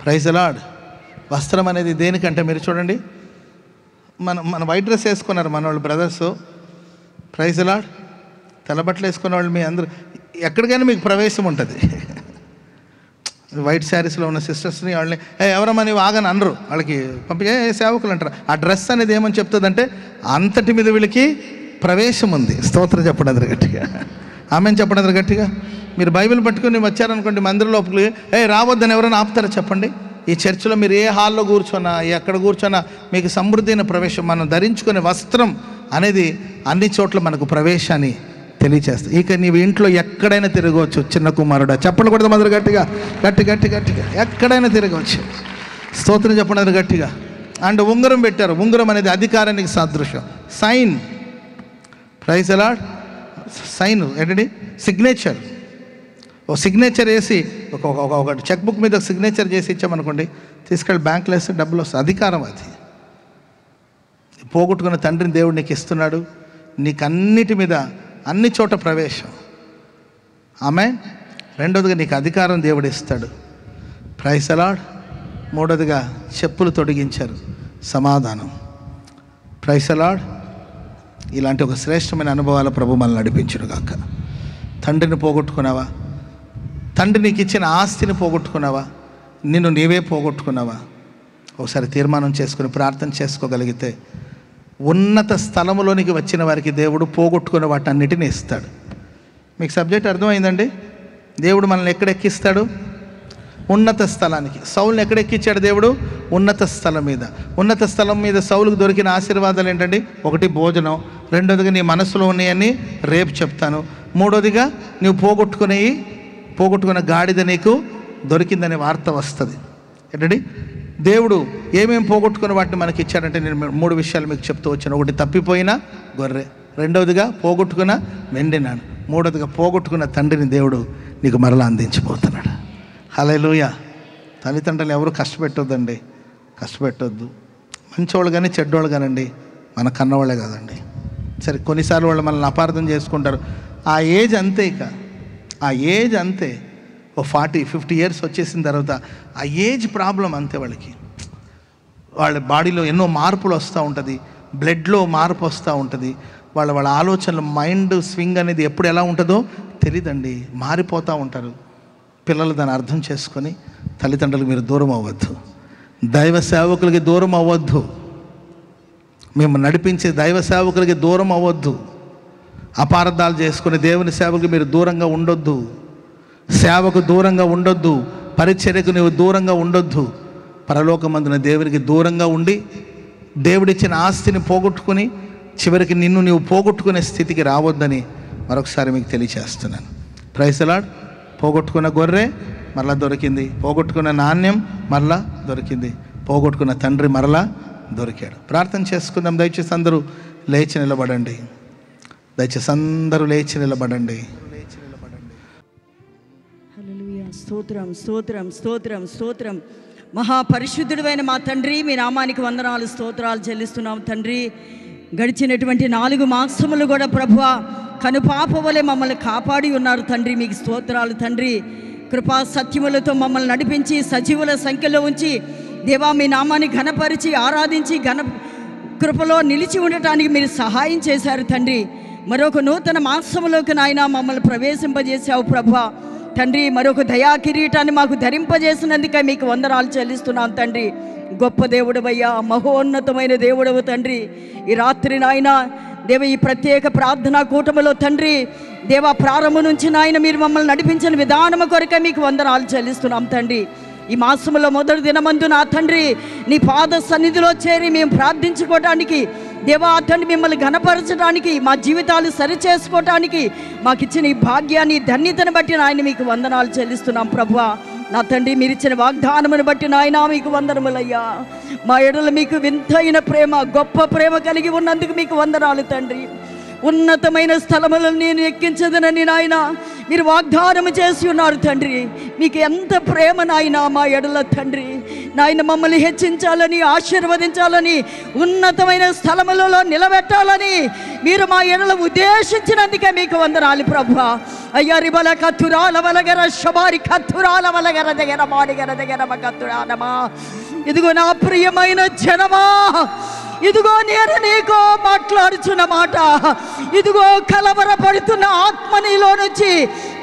Praise the Lord. వస్త్రం అనేది దేనికంటే మీరు చూడండి, మన వైట్ డ్రెస్ వేసుకున్నారు మన వాళ్ళు బ్రదర్స్. Praise the lord. తెల్లబట్టలు వేసుకున్న వాళ్ళు మీ అందరూ ఎక్కడికైనా మీకు ప్రవేశం ఉంటుంది. వైట్ శారీస్లో ఉన్న సిస్టర్స్ని వాళ్ళని ఎవరమ్మా నీవు ఆగని అనరు, వాళ్ళకి సేవకులు అంటారు. ఆ డ్రెస్ అనేది ఏమని చెప్తుందంటే అంతటి మీద వీళ్ళకి ప్రవేశం ఉంది. స్తోత్రం చెప్పండి అందరు గట్టిగా. ఆమెను చెప్పండి అందరు గట్టిగా. మీరు బైబిల్ పట్టుకుని వచ్చారనుకోండి మందిరం లోపలికి, రావద్దని ఎవరైనా ఆపుతారా చెప్పండి? ఈ చర్చిలో మీరు ఏ హాల్లో కూర్చోన్నా, ఎక్కడ కూర్చోన్నా మీకు సమృద్ధి అయిన ప్రవేశం. మనం ధరించుకునే వస్త్రం అనేది అన్ని చోట్ల మనకు ప్రవేశాన్ని తెలియచేస్తుంది. ఇక నీవు ఇంట్లో ఎక్కడైనా తిరగవచ్చు చిన్న కుమారుడా. చెప్పండి కూడా మొదలు గట్టిగా ఎక్కడైనా తిరగవచ్చు. స్తోత్రం చెప్పండి అది గట్టిగా. అండ్ ఉంగరం పెట్టారు. ఉంగరం అనేది అధికారానికి సాదృశ్యం, sign. Praise the Lord. Sign ఏంటండి? సిగ్నేచర్. ఓ సిగ్నేచర్ వేసి ఒక చెక్ బుక్ మీద సిగ్నేచర్ చేసి ఇచ్చామనుకోండి, తీసుకెళ్ళి బ్యాంకులో వేస్తే డబ్బులు వస్తాయి. అధికారం అది. పోగొట్టుకున్న తండ్రిని దేవుడు నీకు ఇస్తున్నాడు. నీకు అన్నిటి మీద అన్ని చోట ప్రవేశం. ఆమె. రెండోదిగా నీకు అధికారం దేవుడు ఇస్తాడు. Praise the lord. మూడోదిగా చెప్పులు తొడిగించారు, సమాధానం. Praise the Lord. ఇలాంటి ఒక శ్రేష్టమైన అనుభవాల ప్రభు మనల్ని నడిపించును గాక. తండ్రిని పోగొట్టుకున్నావా? తండ్రి నీకు ఇచ్చిన ఆస్తిని పోగొట్టుకున్నావా? నిన్ను నీవే పోగొట్టుకున్నావా? ఒకసారి తీర్మానం చేసుకుని ప్రార్థన చేసుకోగలిగితే ఉన్నత స్థలములోనికి వచ్చిన వారికి దేవుడు పోగొట్టుకున్న వాటన్నిటిని ఇస్తాడు. మీకు సబ్జెక్ట్ అర్థమైందండి? దేవుడు మనల్ని ఎక్కడ ఎక్కిస్తాడు? ఉన్నత స్థలానికి. సౌలుని ఎక్కడ ఎక్కించాడు దేవుడు? ఉన్నత స్థలం మీద. ఉన్నత స్థలం మీద సౌలుకు దొరికిన ఆశీర్వాదాలు ఏంటండి? ఒకటి భోజనం, రెండోదిగా నీ మనసులో ఉన్నాయని రేపు చెప్తాను, మూడోదిగా నువ్వు పోగొట్టుకున్న గాడిద నీకు దొరికిందనే వార్త వస్తుంది. ఏంటండి? దేవుడు ఏమేమి పోగొట్టుకున్న వాటిని మనకి ఇచ్చాడంటే నేను 3 విషయాలు మీకు చెప్తూ వచ్చాను. ఒకటి తప్పిపోయిన గొర్రె, రెండవదిగా పోగొట్టుకున్న వెండి నాణెం, మూడవదిగా పోగొట్టుకున్న తండ్రిని దేవుడు నీకు మరలా అందించబోతున్నాడు. హల్లెలూయా. తల్లిదండ్రులు ఎవరు కష్టపెట్టొద్దండి, కష్టపెట్టొద్దు. మంచోళ్ళు కానీ చెడ్డోళ్ళు కానండి, మన కన్నవాళ్ళే కాదండి. సరే, కొన్నిసార్లు వాళ్ళు మనల్ని అపార్థం చేసుకుంటారు. ఆ ఏజ్ అంతే, ఇక ఆ ఏజ్ అంతే. ఓ 40-50 ఇయర్స్ వచ్చేసిన తర్వాత ఆ ఏజ్ ప్రాబ్లం అంతే. వాళ్ళ బాడీలో ఎన్నో మార్పులు వస్తూ ఉంటుంది, బ్లడ్లో మార్పు వస్తూ ఉంటుంది. వాళ్ళ ఆలోచనలు, మైండ్ స్వింగ్ అనేది ఎప్పుడు ఎలా ఉంటుందో తెలియదండి, మారిపోతూ ఉంటారు. పిల్లలు దాన్ని అర్థం చేసుకొని తల్లిదండ్రులకు మీరు దూరం అవ్వద్దు, దైవ సేవకులకి దూరం అవ్వద్దు, మేము నడిపించే దైవ సేవకులకి దూరం అవ్వద్దు. అపార్థాలు చేసుకుని దేవుని సేవకు మీరు దూరంగా ఉండొద్దు, సేవకు దూరంగా ఉండొద్దు, పరిచర్యకు నువ్వు దూరంగా ఉండొద్దు. పరలోకమందున దేవునికి దూరంగా ఉండి దేవుడిచ్చిన ఆస్తిని పోగొట్టుకుని చివరికి నిన్ను నీవు పోగొట్టుకునే స్థితికి రావద్దని మరొకసారి మీకు తెలియచేస్తున్నాను. Praise the Lord. పోగొట్టుకున్న గొర్రె మరలా దొరికింది, పోగొట్టుకున్న నాణ్యం మరలా దొరికింది, పోగొట్టుకున్న తండ్రి మరలా దొరికాడు. ప్రార్థన చేసుకుందాం. దయచేసి అందరూ లేచి నిలబడండి. దయచేసి అందరూ లేచి నిలబడండి. హల్లెలూయా. స్తోత్రం, స్తోత్రం, స్తోత్రం, స్తోత్రం. మహాపరిశుద్ధుడైన మా తండ్రి, మీ నామానికి వందనాలు, స్తోత్రాలు చెల్లిస్తున్నాం తండ్రి. గడిచినటువంటి 4 మాసములు కూడా ప్రభువా కనుపాప వలె మమ్మల్ని కాపాడి ఉన్నారు తండ్రి. మీకు స్తోత్రాలు తండ్రి. కృపా సత్యములతో మమ్మల్ని నడిపించి సజీవుల సంఖ్యలో ఉంచి దేవా మీ నామాన్ని ఘనపరిచి ఆరాధించి కృపలో నిలిచి ఉండటానికి మీరు సహాయం చేశారు తండ్రి. మరొక నూతన మాసములోకి నాయన మమ్మల్ని ప్రవేశింపజేశావు ప్రభువా తండ్రి. మరొక దయా కిరీటాన్ని మాకు ధరింపజేసినందుకే మీకు వందనాలు చెల్లిస్తున్నాం తండ్రి. గొప్ప దేవుడవయ్యా, మహోన్నతమైన దేవుడవు తండ్రి. ఈ రాత్రి నాయన దేవ ఈ ప్రత్యేక ప్రార్థనా కూటమిలో తండ్రి దేవా ప్రారంభం నుంచి నాయన మీరు మమ్మల్ని నడిపించిన విధానము కొరకే మీకు వందనాలు చెల్లిస్తున్నాం తండ్రి. ఈ మాసములో మొదటి దినమందు నా తండ్రి నీ పాద సన్నిధిలో చేరి మేము ప్రార్థించుకోవటానికి దేవా తండ్రి మిమ్మల్ని ఘనపరచడానికి మా జీవితాలు సరిచేసుకోవటానికి మాకు ఇచ్చిన ఈ భాగ్యాన్ని ధన్యతను బట్టి నాయన మీకు వందనాలు చెల్లిస్తున్నాం ప్రభువా. నా తండ్రి మీరు ఇచ్చిన వాగ్దానమును బట్టి నాయన మీకు వందనములయ్యా. మా ఎడల మీకు వింతైన ప్రేమ, గొప్ప ప్రేమ కలిగి ఉన్నందుకు మీకు వందనాలు తండ్రి. ఉన్నతమైన స్థలములను నేను ఎక్కించదనని నాయన మీరు వాగ్దానం చేసి ఉన్నారు తండ్రి. మీకు ఎంత ప్రేమ నాయన మా ఎడల తండ్రి. నాయన మమ్మల్ని హెచ్చించాలని, ఆశీర్వదించాలని, ఉన్నతమైన స్థలములలో నిలబెట్టాలని మీరు మా ఎడల ఉద్దేశించినందుకే మీకు వందనాలు ప్రభువా. అయ్యా రిబల కత్తురాల వలగర శబారి కత్తురాల వలగర దగ్గర మాడిగర దగ్గర కత్తురాలమా. ఇదిగో నా ప్రియమైన జనమా, ఇదిగో నేను నీకో మాట్లాడుచున్న మాట, ఇదిగో కలవరపడుతున్న ఆత్మ నీలో నుంచి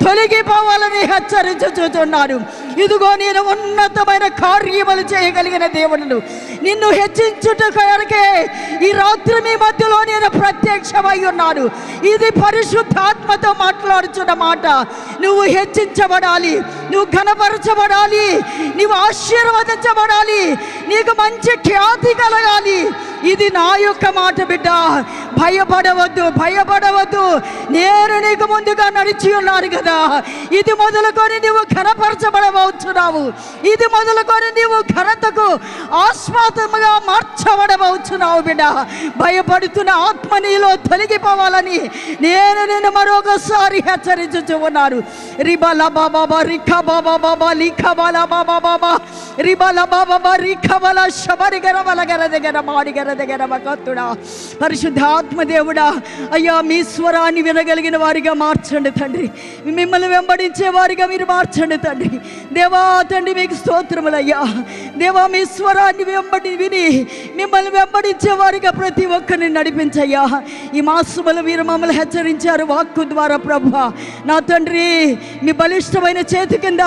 తొలగిపోవాలని హెచ్చరించుచున్నాను. ఇదిగో నేను ఉన్నతమైన కార్యములు చేయగలిగిన దేవుడును, నిన్ను హెచ్చించుటకే ఈ రాత్రి మీ మధ్యలో నేను ప్రత్యక్షమై ఉన్నాను. ఇది పరిశుద్ధాత్మతో మాట్లాడుచున్న మాట. నువ్వు హెచ్చించబడాలి, నువ్వు ఘనపరచబడాలి, నువ్వు ఆశీర్వదించబడాలి, నీకు మంచి ఖ్యాతి కలగాలి. ఇది నా యొక్క మాట బిడ్డ. భయపడవద్దు, భయపడవద్దు. నేను నీకు ముందుగా నడిచి ఉన్నాను కదా. ఇది మొదలుకొని నువ్వు ఘనపరచబడవచ్చున్నావు. ఇది మొదలుకొని నువ్వు ఘనతకు ఆస్వాదముగా మార్చబడవచ్చున్నావు బిడ్డ. భయపడుతున్న ఆత్మ నీలో తొలగిపోవాలని నేను మరొకసారి హెచ్చరించుచు ఉన్నాను. రిబల బాబా రిఖ బాబా బాబా లిఖ బాల బాబా బాబా రిబల బాబా రిఖ బల శబరి గరబల గర దగ్గర మాడి గర దగ్గర భక్తుడా, పరిశుద్ధాత్మ దేవుడా, అయ్యా మీ స్వరాన్ని వినగలిగిన వారిగా మార్చండి తండ్రి. మిమ్మల్ని వెంబడించే వారిగా మీరు మార్చండి తండ్రి. దేవా తండ్రి మీకు స్తోత్రములయ్యా. దేవా మీ స్వరాన్ని విని మిమ్మల్ని వెంబడించే వారిగా ప్రతి ఒక్కరిని నడిపించయ్యా. ఈ మాసములు మీరు మమ్మల్ని హెచ్చరించారు వాక్కు ద్వారా ప్రభువా. నా తండ్రి మీ బలిష్టమైన చేతి కింద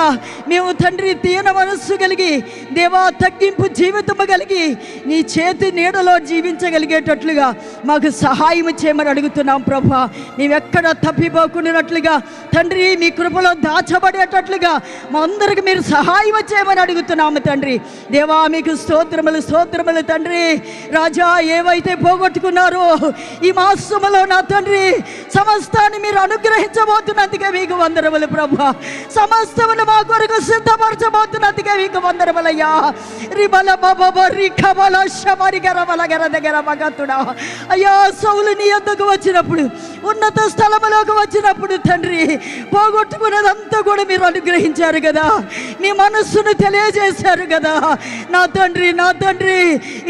మేము తండ్రి తీయన మనస్సు కలిగి దేవా తగ్గింపు జీవితము కలిగి నీ చేతి నీడలో జీవించగలిగేటట్లుగా మాకు సహాయం చేయమని అడుగుతున్నాం ప్రభా. నీవెక్కడ తప్పిపోకుండానట్లుగా తండ్రి, మీ కృపలో దాచబడేటట్లుగా మా అందరికి మీరు సహాయం చేయమని అడుగుతున్నాము తండ్రి. దేవా మీకు స్తోత్రములు స్తోత్రములు తండ్రి. రాజా, ఏవైతే పోగొట్టుకున్నారో ఈ మాసములో నా తండ్రి సమస్తాన్ని మీరు అనుగ్రహించబోతున్నందుకే మీకు వందనములు ప్రభా. సమస్తములు మా కొరకు సిద్ధపరచబోతున్నందుకే మీకు వందనములయ్యా. రిబల బాబా రిఖబల శమరిగరబల గర దగ్గర మగతుడా. అయ్యా, సౌలు నీ యొద్దకు వచ్చినప్పుడు, ఉన్నత స్థలములోకి వచ్చినప్పుడు తండ్రి పోగొట్టుకున్నదంతా కూడా మీరు అనుగ్రహించారు కదా, మీ మనస్సును తెలియజేశారు కదా నా తండ్రి. నా తండ్రి,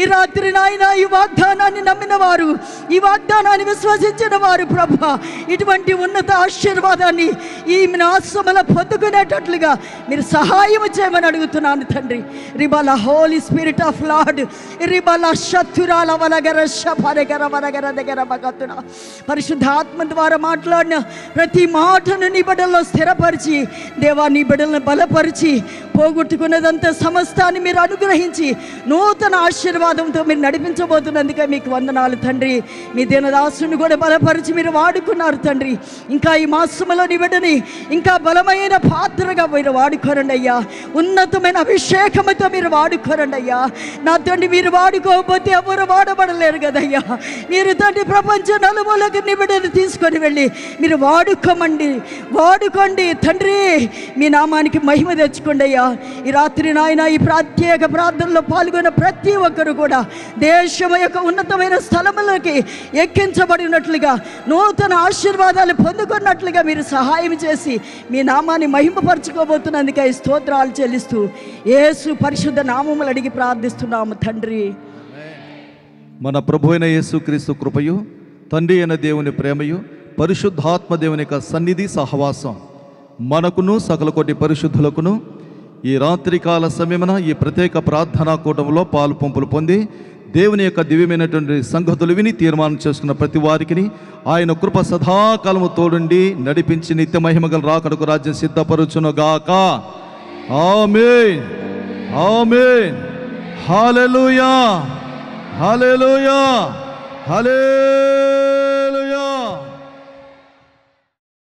ఈ రాత్రి నాయన ఈ వాగ్దానాన్ని నమ్మిన వారు, ఈ వాగ్దానాన్ని విశ్వసించిన వారు ప్రభా, ఇటువంటి ఉన్నత ఆశీర్వాదాన్ని ఈ మాసములో పొందుకునేటట్లుగా మీరు సహాయం చేయమని అడుగుతున్నాను తండ్రి. రిబల హోలీ స్పిరిట్ ఆఫ్ లార్డ్, రిబల శత్రురాల వలగర శపరగర వలగర దగ్గర మగతున పరిశుద్ధాత్మ ద్వారా మాట్లాడిన ప్రతి మాటను నీ బిడ్డల్లో స్థిరపరిచి దేవా, నీ బిడ్డలను బలపరిచి పోగొట్టుకున్నదంతా సమస్తాన్ని మీరు అనుగ్రహించి నూతన ఆశీర్వాదంతో మీరు నడిపించబోతున్నందుకే మీకు వందనాలు తండ్రి. మీ దీనదాసుని కూడా బలపరిచి మీరు వాడుకున్నారు తండ్రి. ఇంకా ఈ మాసంలో నీ బిడ్డని ఇంకా బలమైన పాత్రగా మీరు వాడుకోరండి అయ్యా. ఉన్నతమైన అభిషేకంతో మీరు వాడుకోరండి అయ్యా. నా తండ్రి, మీరు వాడుకోకపోతే ఎవరు వాడబడలేరు కదయ్యా. మీరు తండ్రి ప్రపంచ నలుమూలకి నీ బిడ్డని తీసుకొని వెళ్ళి మీరు వాడుకోండి తండ్రి. మీ నామానికి మహిమ తెచ్చుకోండి అయ్యా. ఈ రాత్రి నాయన ఈ ప్రత్యేక ప్రార్థనలో పాల్గొన్న ప్రతి ఒక్కరు కూడా దేశం యొక్క ఉన్నతమైన స్థలములకి ఎక్కించబడినట్లుగా నూతన ఆశీర్వాదాలు పొందుకున్నట్లుగా మీరు సహాయం చేసి మీ నామాన్ని మహిమపరచుకోబోతున్నందుకే స్తోత్రాలు చెల్లిస్తూ యేసు పరిశుద్ధ నామములు అడిగి ప్రార్థిస్తున్నాము తండ్రి. మన ప్రభు అయిన యేసుక్రీస్తు కృపయు, తండ్రి అయిన దేవుని ప్రేమయు, పరిశుద్ధాత్మ దేవుని యొక్క సన్నిధి సహవాసం మనకును సకల కోటి పరిశుద్ధులకును ఈ రాత్రికాల సమయమున ఈ ప్రత్యేక ప్రార్థనా కూటంలో పాలు పంపులు పొంది దేవుని యొక్క దివ్యమైనటువంటి సంగతులు విని తీర్మానం చేసుకున్న ప్రతి వారికి ఆయన కృప సదాకాలము తోడుండి నడిపించి నిత్య మహిమగల రాకడకు రాజ్యం సిద్ధపరుచునుగాక. ఆమేన్, ఆమేన్. హల్లెలూయా, హల్లెలూయా, హల్లెలూయా.